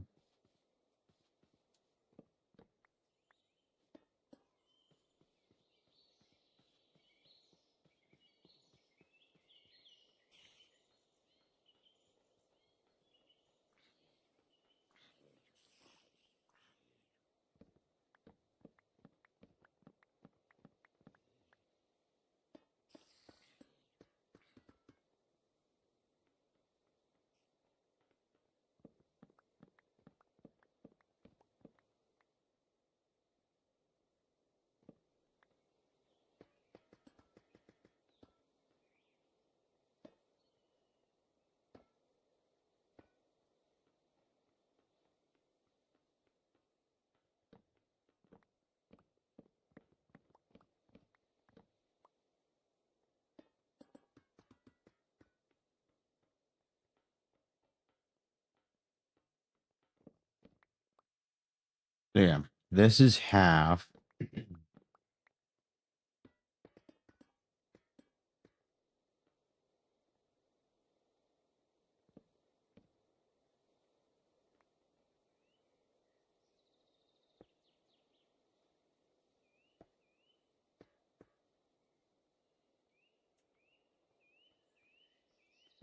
So yeah, this is half.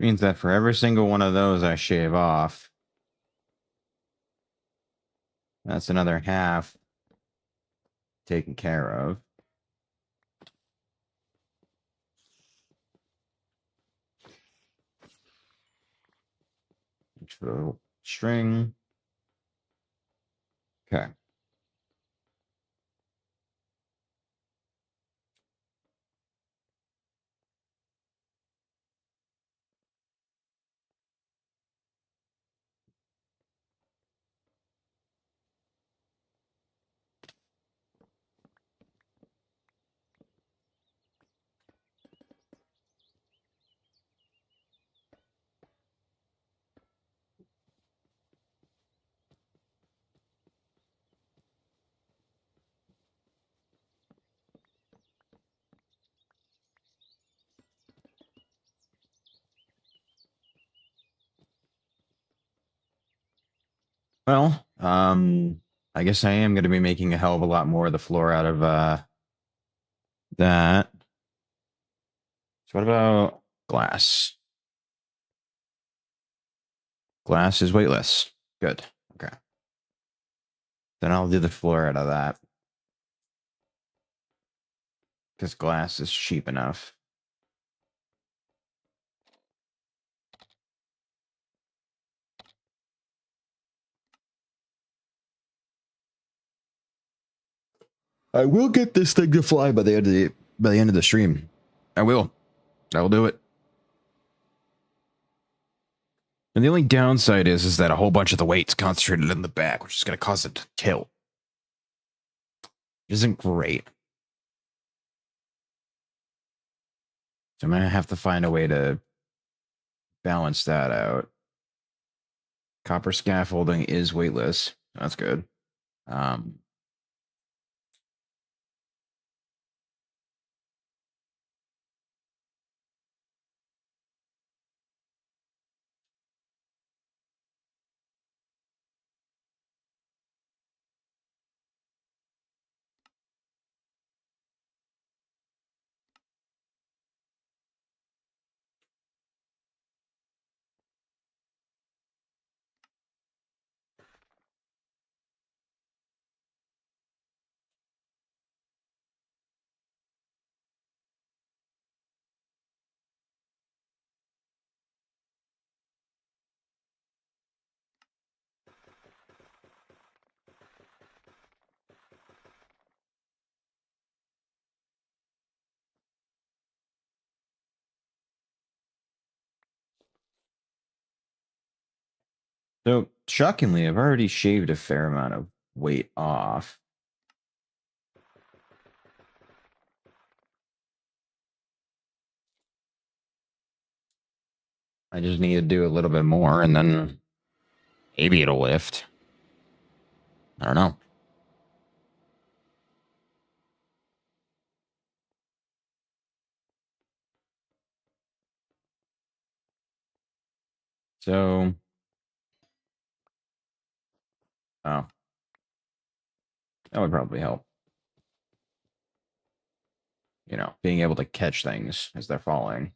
Means that for every single one of those I shave off, that's another half taken care of. for the string. Okay. Well, I guess I am going to be making a hell of a lot more of the floor out of that. So what about glass? Glass is weightless. Good. Okay. Then I'll do the floor out of that because glass is cheap enough. I will get this thing to fly by the end of the stream. I will. I will do it. And the only downside is that a whole bunch of the weight's concentrated in the back, which is going to cause it to tilt. It isn't great. So I'm going to have to find a way to balance that out. Copper scaffolding is weightless. That's good. Um, so shockingly, I've already shaved a fair amount of weight off. I just need to do a little bit more and then maybe it'll lift. I don't know. So, oh, that would probably help. You know, being able to catch things as they're falling.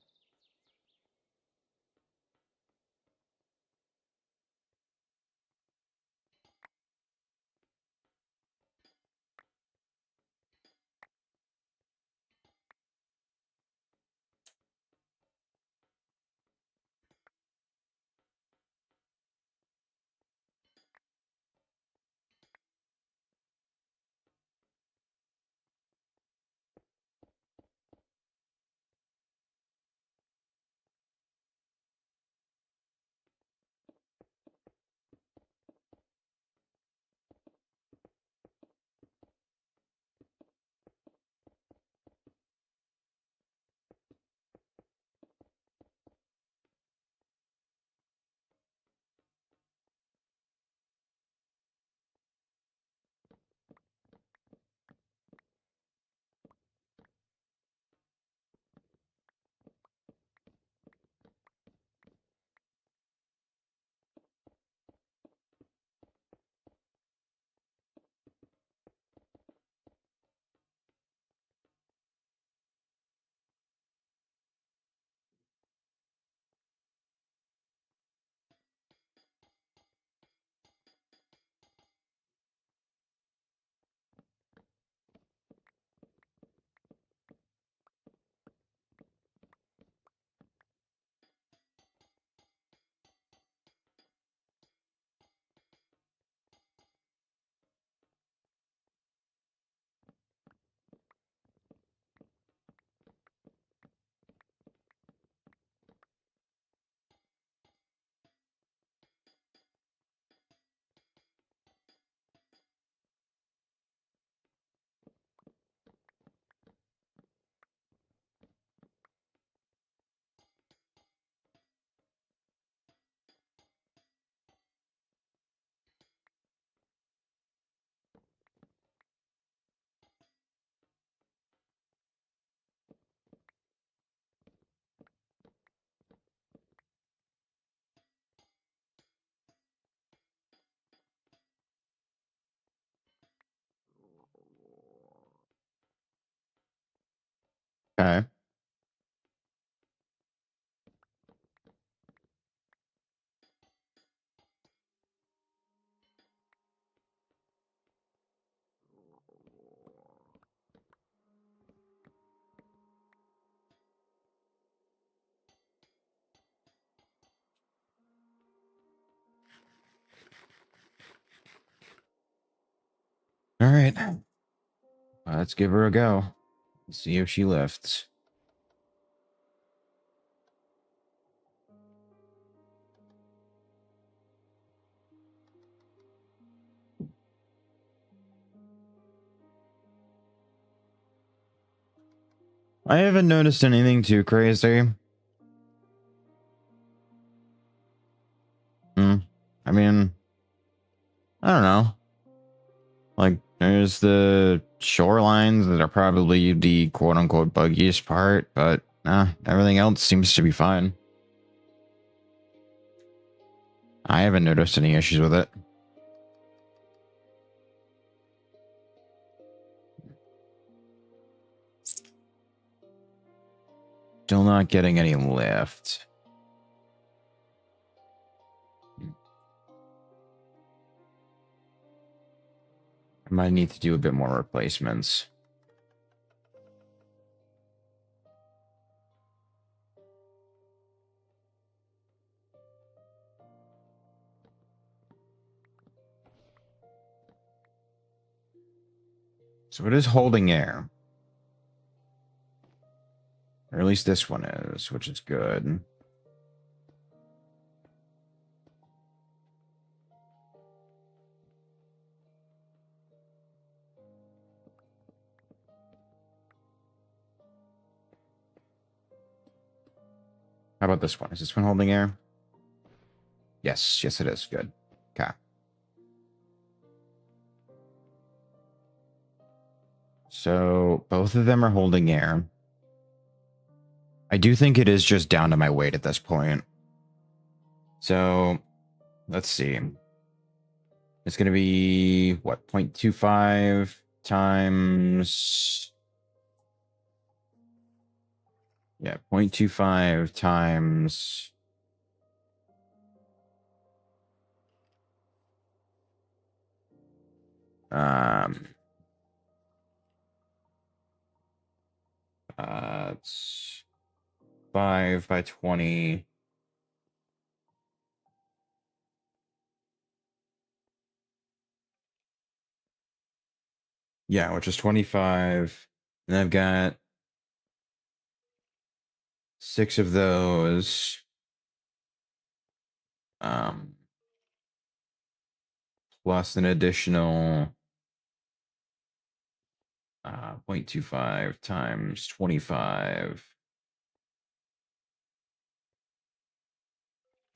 Okay. All right. Let's give her a go. See if she lifts. I haven't noticed anything too crazy. I mean, I don't know. Like, there's the shorelines that are probably the quote-unquote buggiest part, but everything else seems to be fine. I haven't noticed any issues with it. Still not getting any lift. I might need to do a bit more replacements. So it is holding air. Or at least this one is, which is good. How about this one? Is this one holding air? Yes, yes it is. Good. Okay. So both of them are holding air. I do think it is just down to my weight at this point. So let's see. It's going to be, what, 0.25 times... Yeah, 0.25 times... It's 5 by 20. Yeah, which is 25. And I've got 6 of those. Plus an additional 0.25 times 25.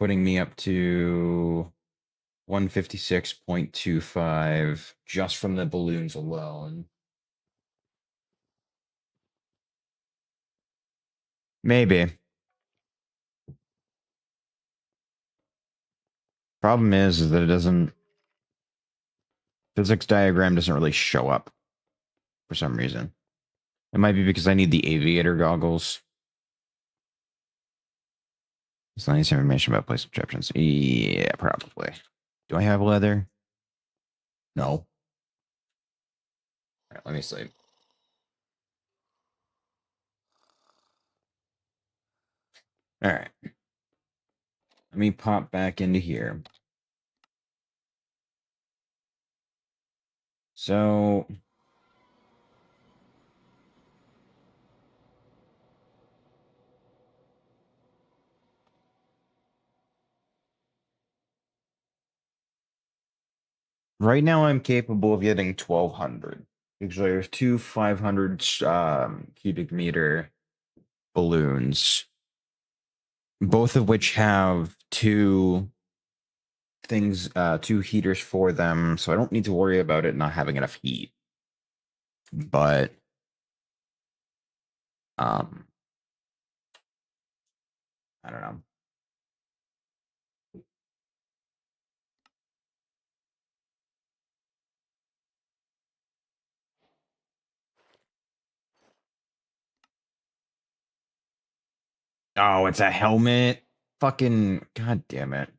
Putting me up to 156.25 just from the balloons alone. Maybe. Problem is that it doesn't... Physics diagram doesn't really show up for some reason. It might be because I need the aviator goggles. It's not any information about place objections. Yeah, probably. Do I have leather? No. All right, let me sleep. All right. Let me pop back into here. So right now I'm capable of getting 1200 because there's two 500 cubic meter balloons, both of which have two things, two heaters for them, so I don't need to worry about it not having enough heat. But I don't know. Oh, it's a helmet. Fucking god damn it.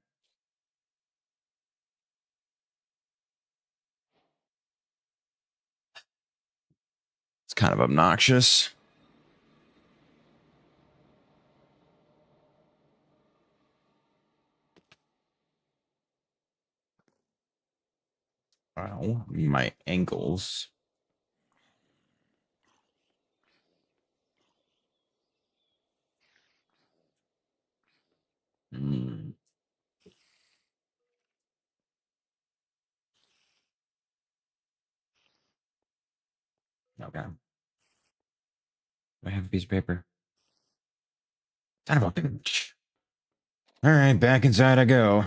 It's kind of obnoxious. Wow, my ankles. Hmm. Okay. I have a piece of paper. Son of a bitch. All right, back inside I go.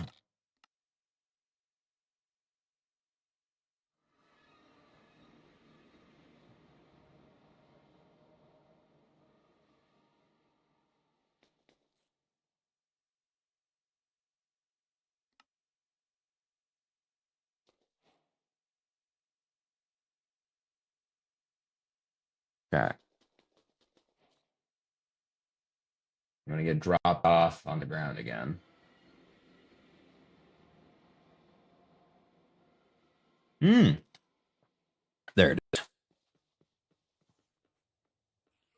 Okay. I'm gonna get dropped off on the ground again. Hmm. There it is.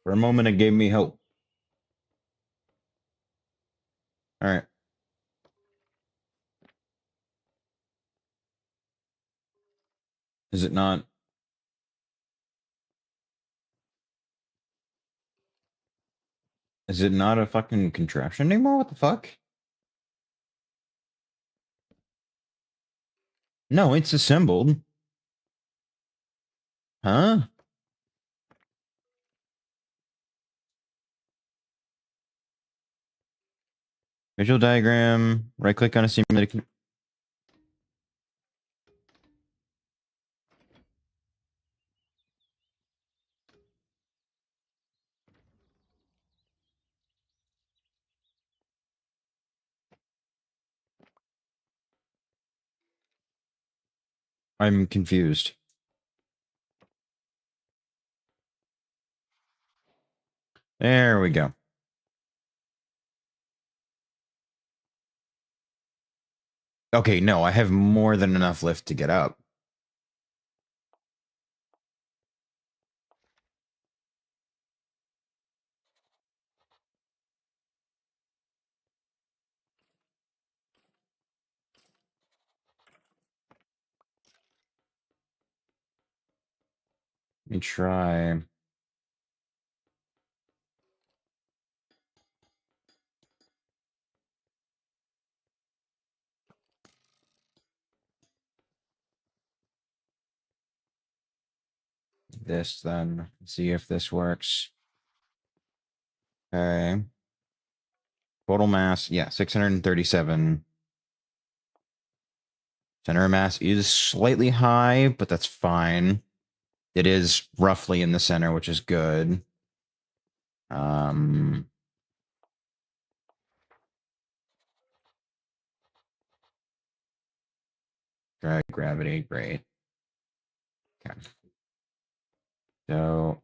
For a moment, it gave me hope. All right. Is it not? Is it not a fucking contraption anymore? What the fuck? No, it's assembled. Huh? Visual diagram. Right click on a simulated. I'm confused. There we go. Okay, no, I have more than enough lift to get up. Let me try. This then. See if this works. Okay. Total mass, yeah, 637. Center of mass is slightly high, but that's fine. It is roughly in the center, which is good. Um, drag gravity, great. Okay. So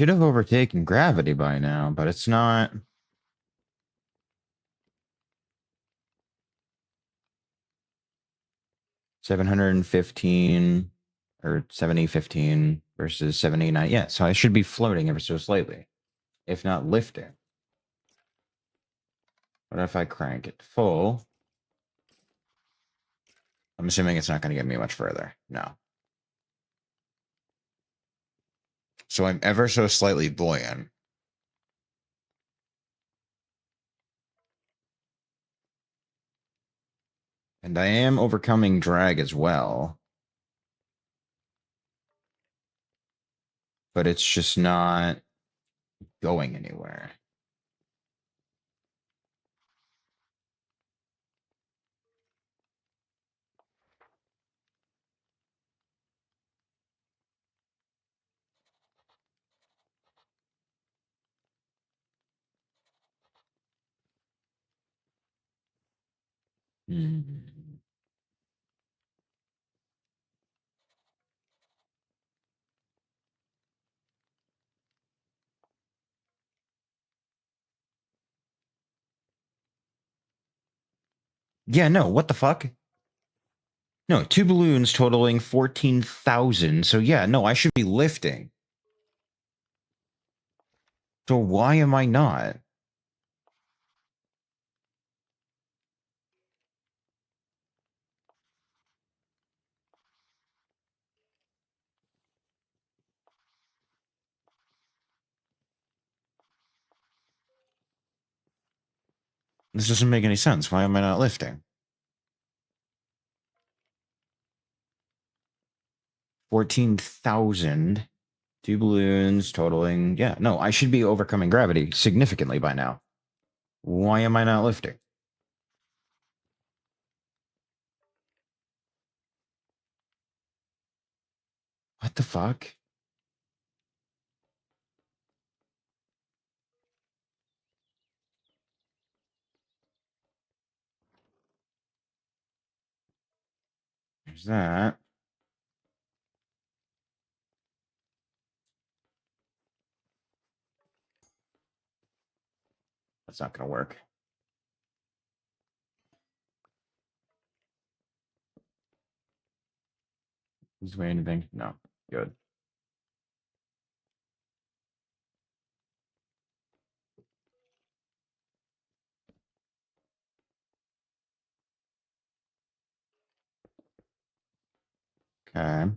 should have overtaken gravity by now, but it's not. 715 or 7015 versus 789. Yeah, so I should be floating ever so slightly, if not lifting. What if I crank it full? I'm assuming it's not going to get me much further. No. So I'm ever so slightly buoyant. And I am overcoming drag as well. But it's just not going anywhere. Hmm. Yeah, no, what the fuck? No, two balloons totaling 14,000. So yeah, no, I should be lifting. So why am I not? This doesn't make any sense. Why am I not lifting? 14,000. Two balloons totaling. Yeah, no, I should be overcoming gravity significantly by now. Why am I not lifting? What the fuck? There's that. That's not going to work. Is there anything? No. Good. Okay.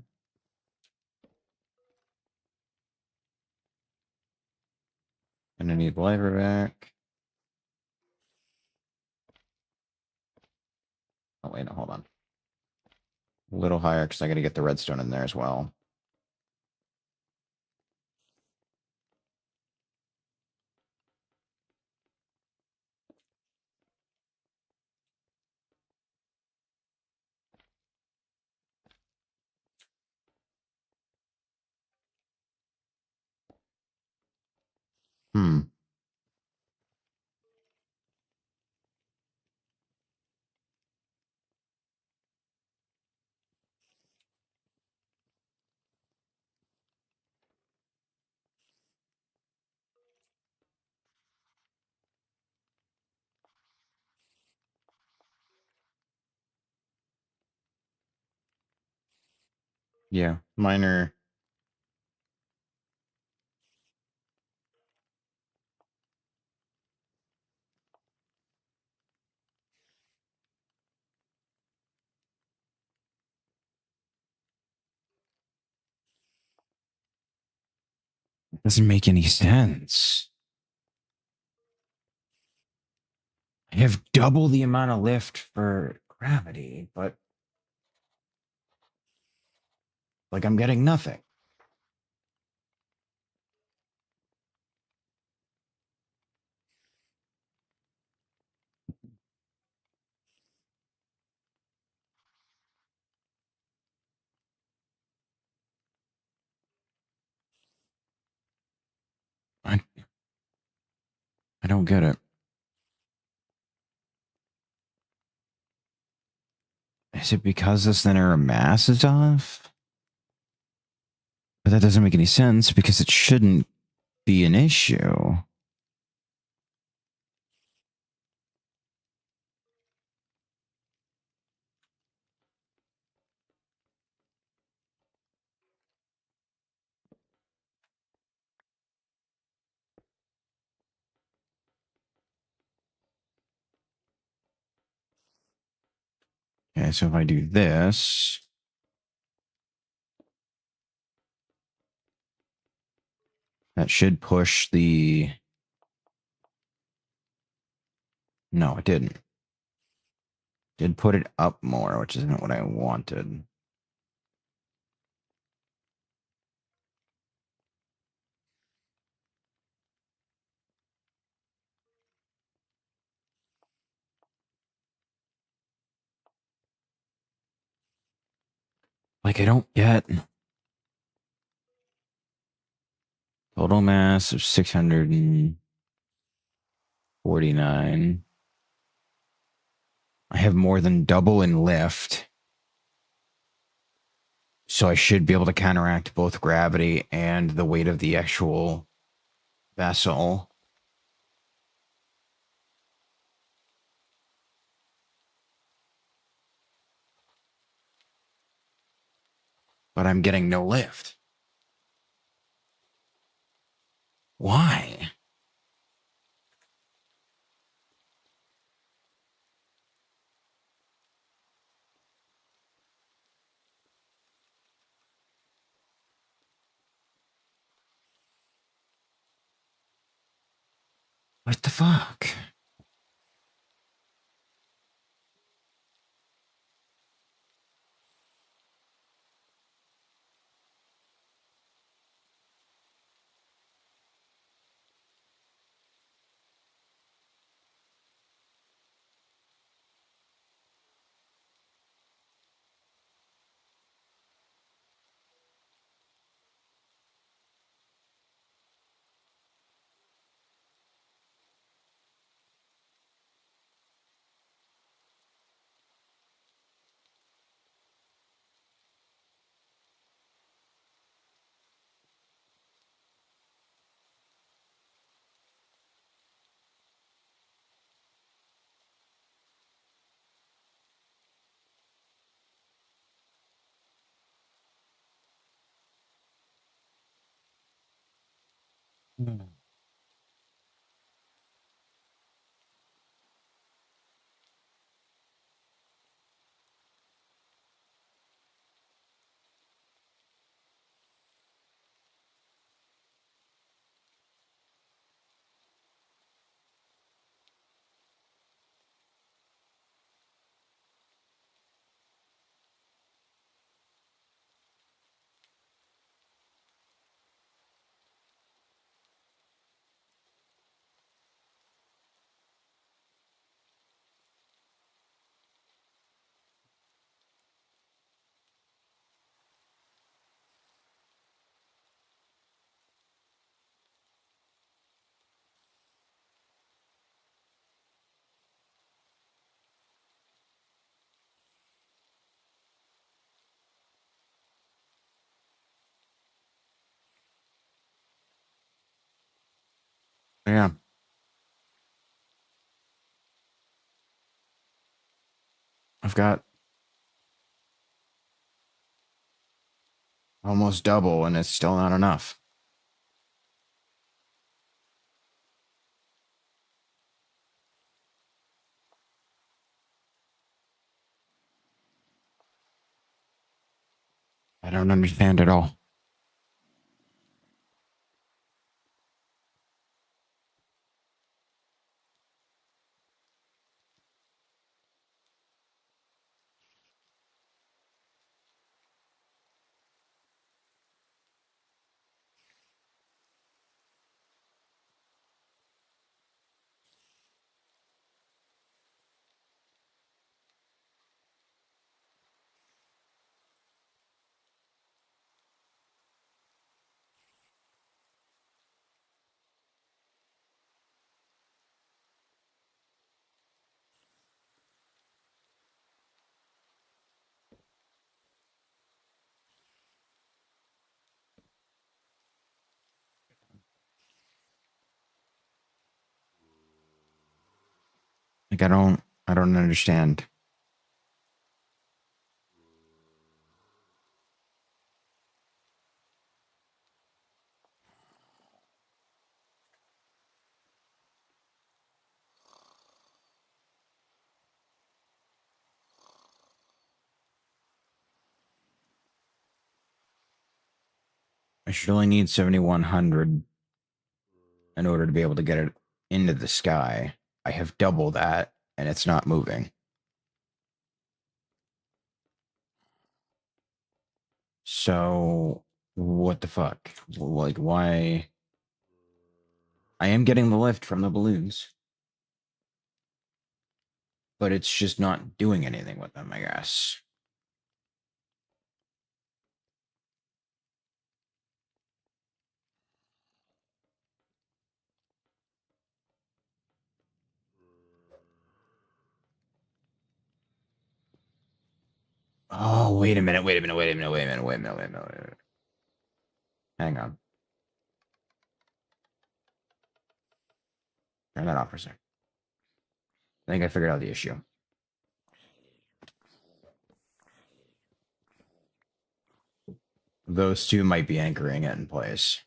And I need lighter back. Oh, wait, no, hold on. A little higher because I got to get the redstone in there as well. Hmm. Yeah. Minor. Doesn't make any sense. I have double the amount of lift for gravity, but like I'm getting nothing. I, I don't get it. Is it because the center of mass is off? But that doesn't make any sense because it shouldn't be an issue. Okay, so if I do this, That should push the... No, it didn't. Did put it up more, which isn't what I wanted. Like, I don't get... Total mass of 649. I have more than double in lift. So I should be able to counteract both gravity and the weight of the actual vessel. But I'm getting no lift. Why? What the fuck? Yeah. I've got almost double and it's still not enough. I don't understand at all. Like, I don't understand. I should only need 7,100. in order to be able to get it into the sky. I have double that, and it's not moving. So, what the fuck? Like, why? I am getting the lift from the balloons, but it's just not doing anything with them, I guess. Oh, wait a minute, wait a minute, wait a minute, wait a minute, wait a minute, wait a minute, wait a minute. Hang on. Turn that off for a sec. I think I figured out the issue. Those two might be anchoring it in place.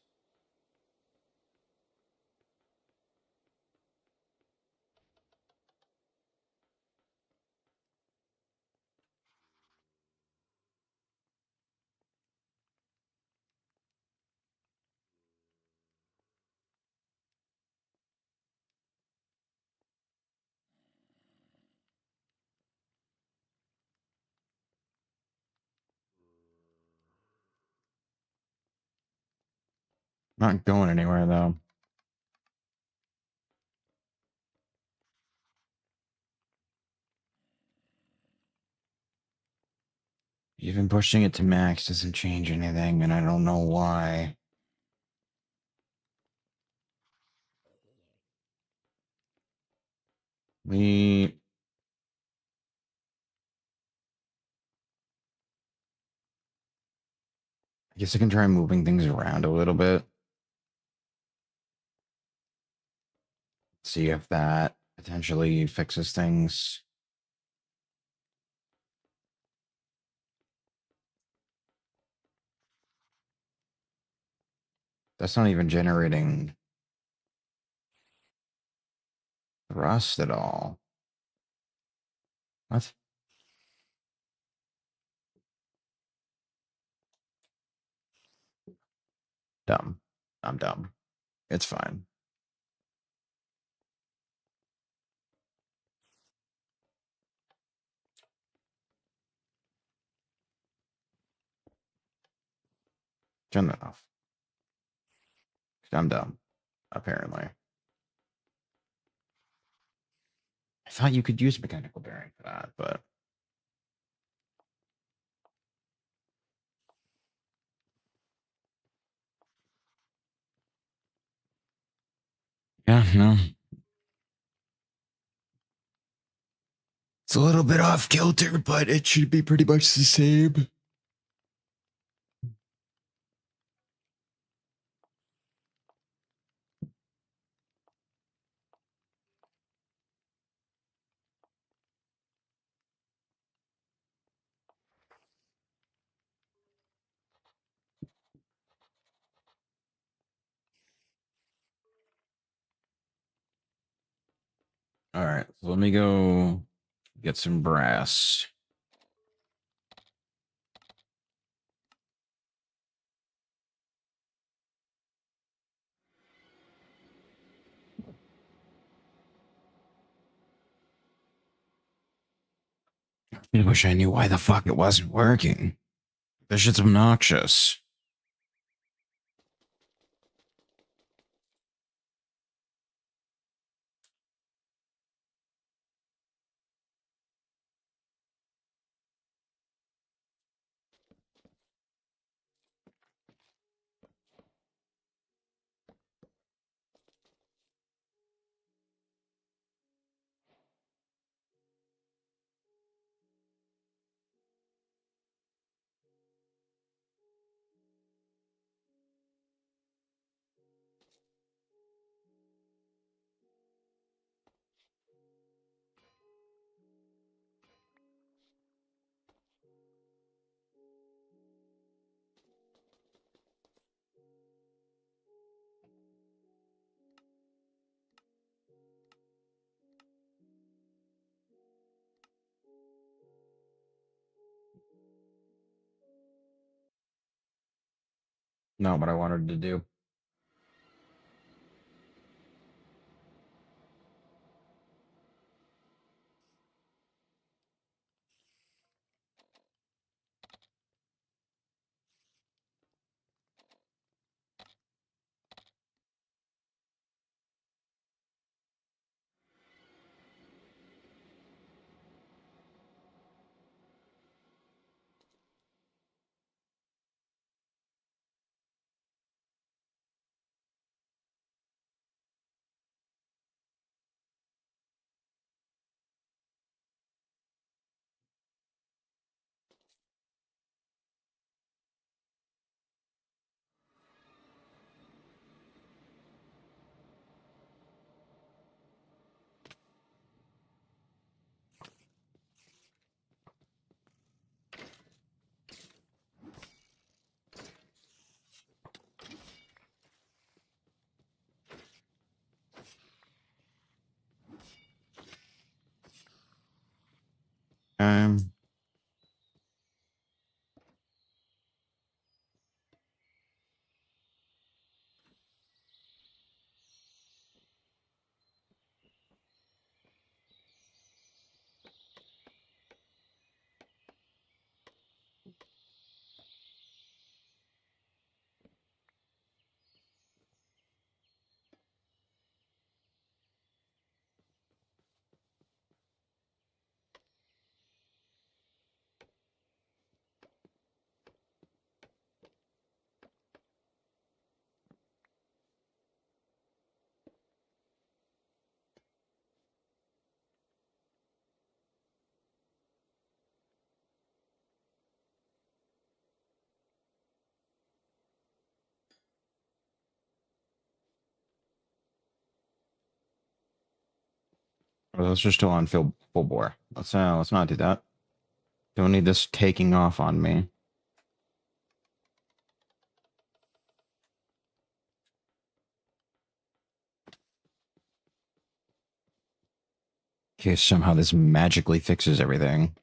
Not going anywhere, though. Even pushing it to max doesn't change anything, and I don't know why. We... I guess I can try moving things around a little bit. See if that potentially fixes things. That's not even generating thrust at all. What? Dumb. I'm dumb. It's fine. Turn that off. I'm dumb, apparently. I thought you could use mechanical bearing for that, but yeah, no. It's a little bit off kilter, but it should be pretty much the same. All right, so let me go get some brass. I wish I knew why the fuck it wasn't working. This shit's obnoxious. Not what I wanted to do. Okay. Well, let's just still on full bore. Let's not do that. Don't need this taking off on me. In case somehow this magically fixes everything.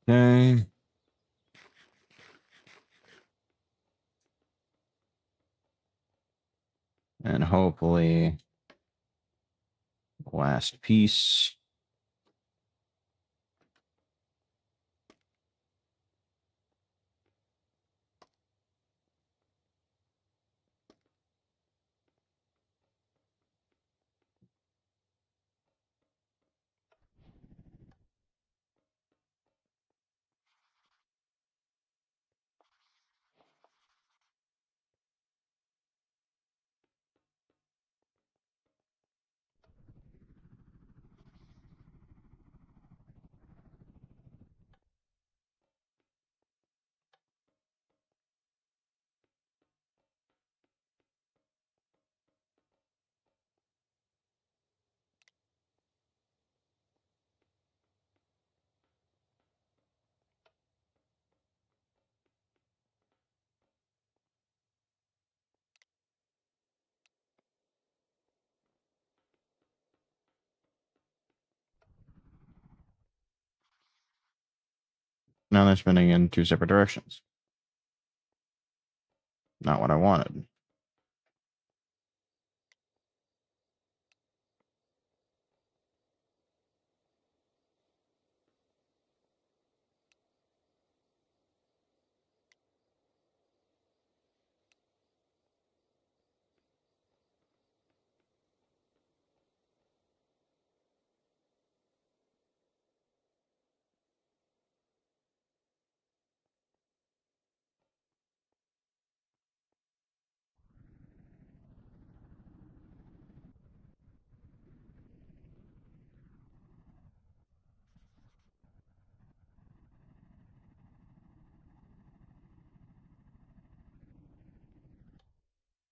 Okay. And hopefully, last piece. Now they're spinning in two separate directions. Not what I wanted.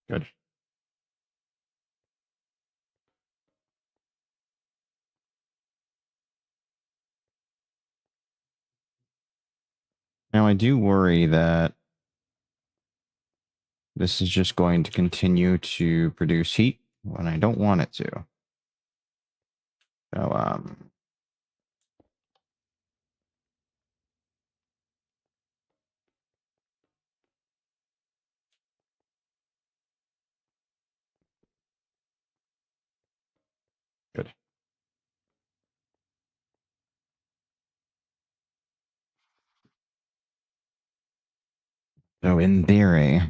Good. Now I do worry that this is just going to continue to produce heat when I don't want it to. So, So in theory,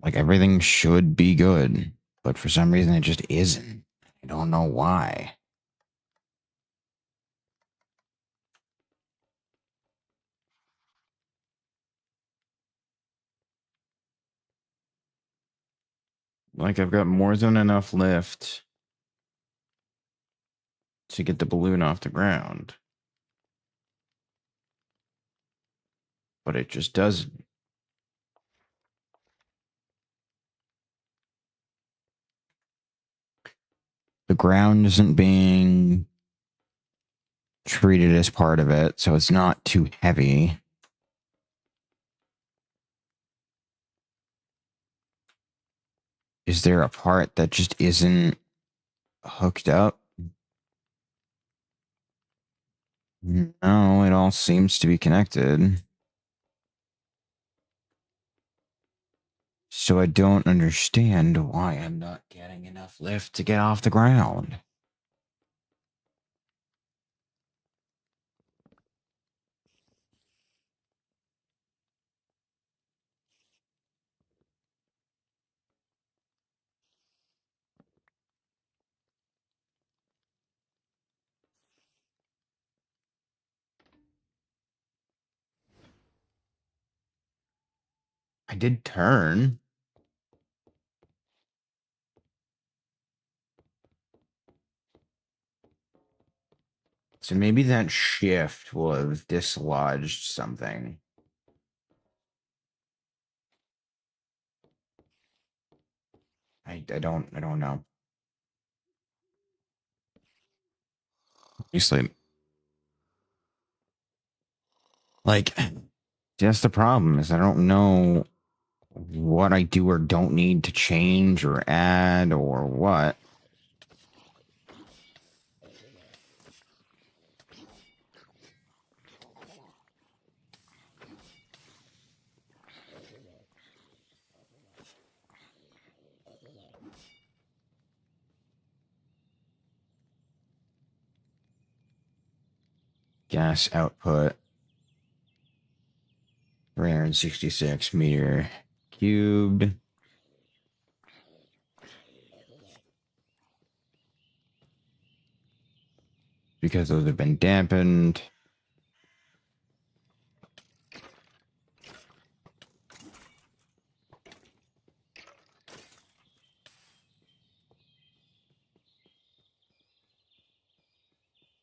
like everything should be good, but for some reason it just isn't. I don't know why. Like I've got more than enough lift to get the balloon off the ground. But it just doesn't. The ground isn't being treated as part of it, so it's not too heavy. Is there a part that just isn't hooked up? No, it all seems to be connected. So I don't understand why I'm not getting enough lift to get off the ground. I did turn. So maybe that shift will have dislodged something. I don't know. Obviously, like that's the problem is I don't know what I do or don't need to change or add or what. Gas output 366 meter cubed. Because those have been dampened.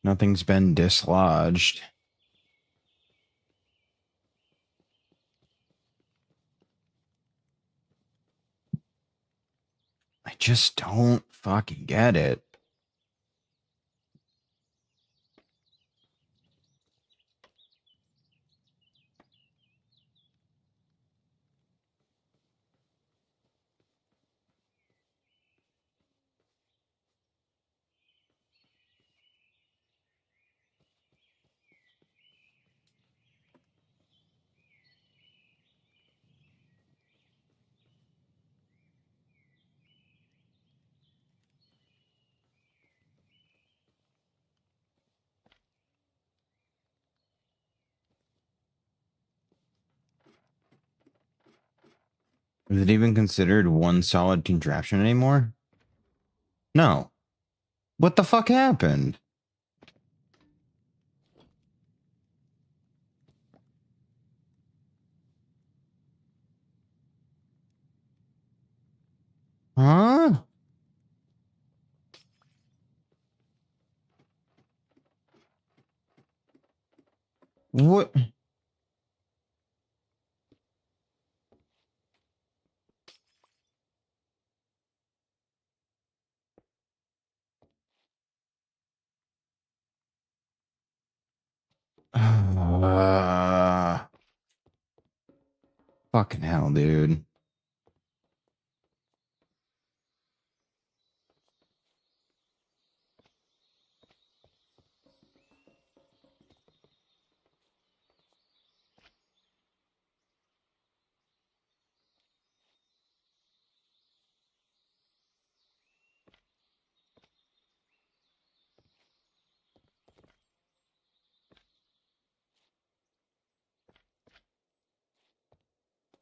Nothing's been dislodged. I just don't fucking get it. Is it even considered one solid contraption anymore? No. What the fuck happened? Huh? What? Fucking hell, dude.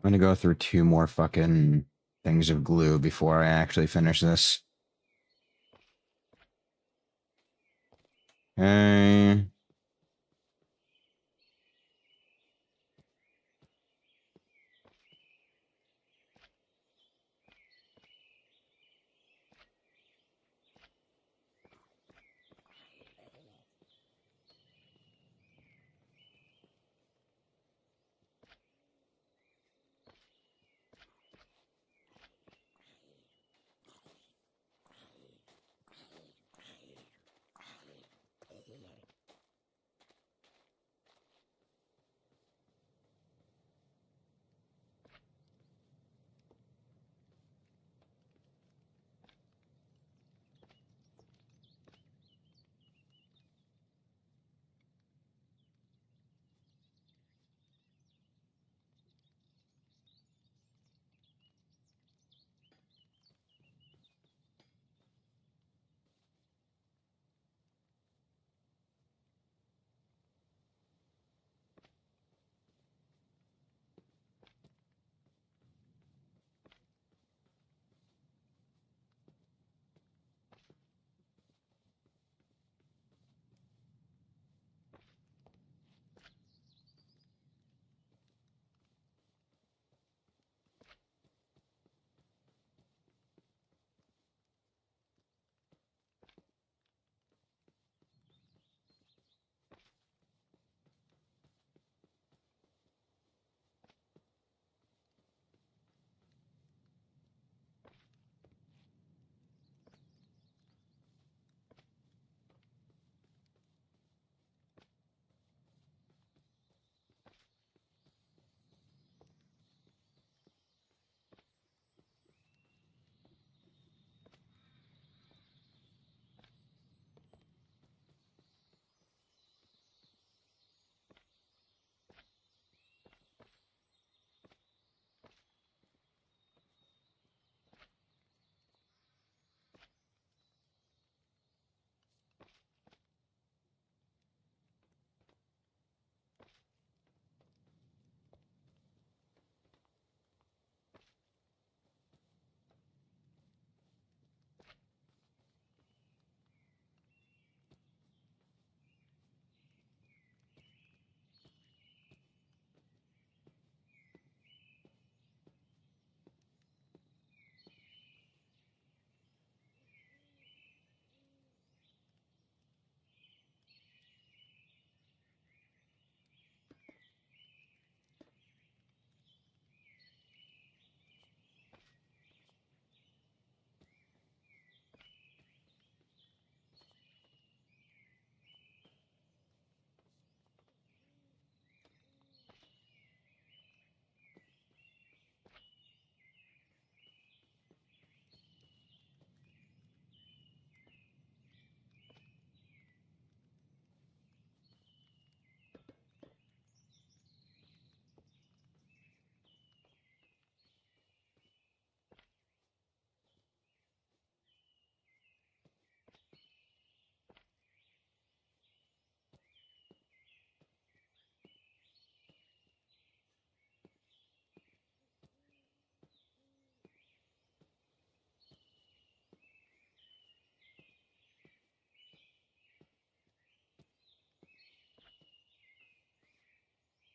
I'm gonna go through 2 more fucking things of glue before I actually finish this. Okay.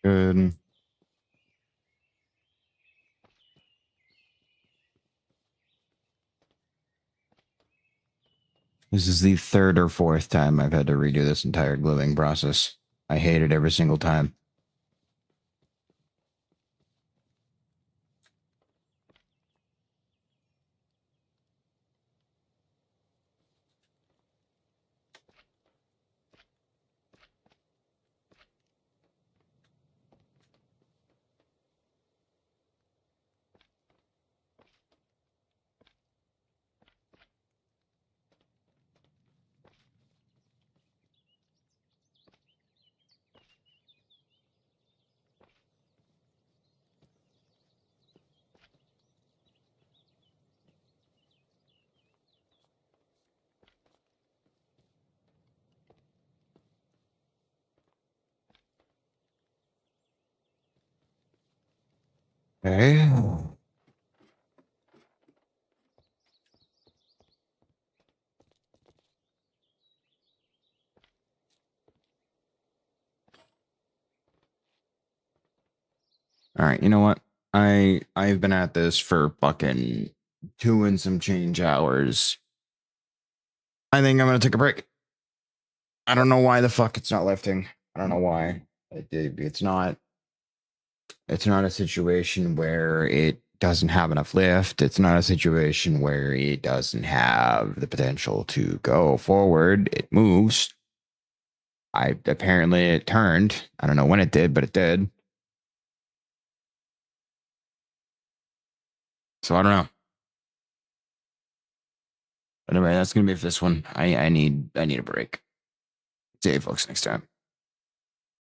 Good. This is the 3rd or 4th time I've had to redo this entire gluing process. I hate it every single time. Okay. All right, you know what? I've been at this for fucking 2 and some change hours. I think I'm gonna take a break. I don't know why the fuck it's not lifting. I don't know why. It's not. It's not a situation where it doesn't have enough lift. It's not a situation where it doesn't have the potential to go forward. It moves. I apparently it turned. I don't know when it did, but it did. So I don't know. Anyway, that's gonna be for this one. I need a break. See you folks next time.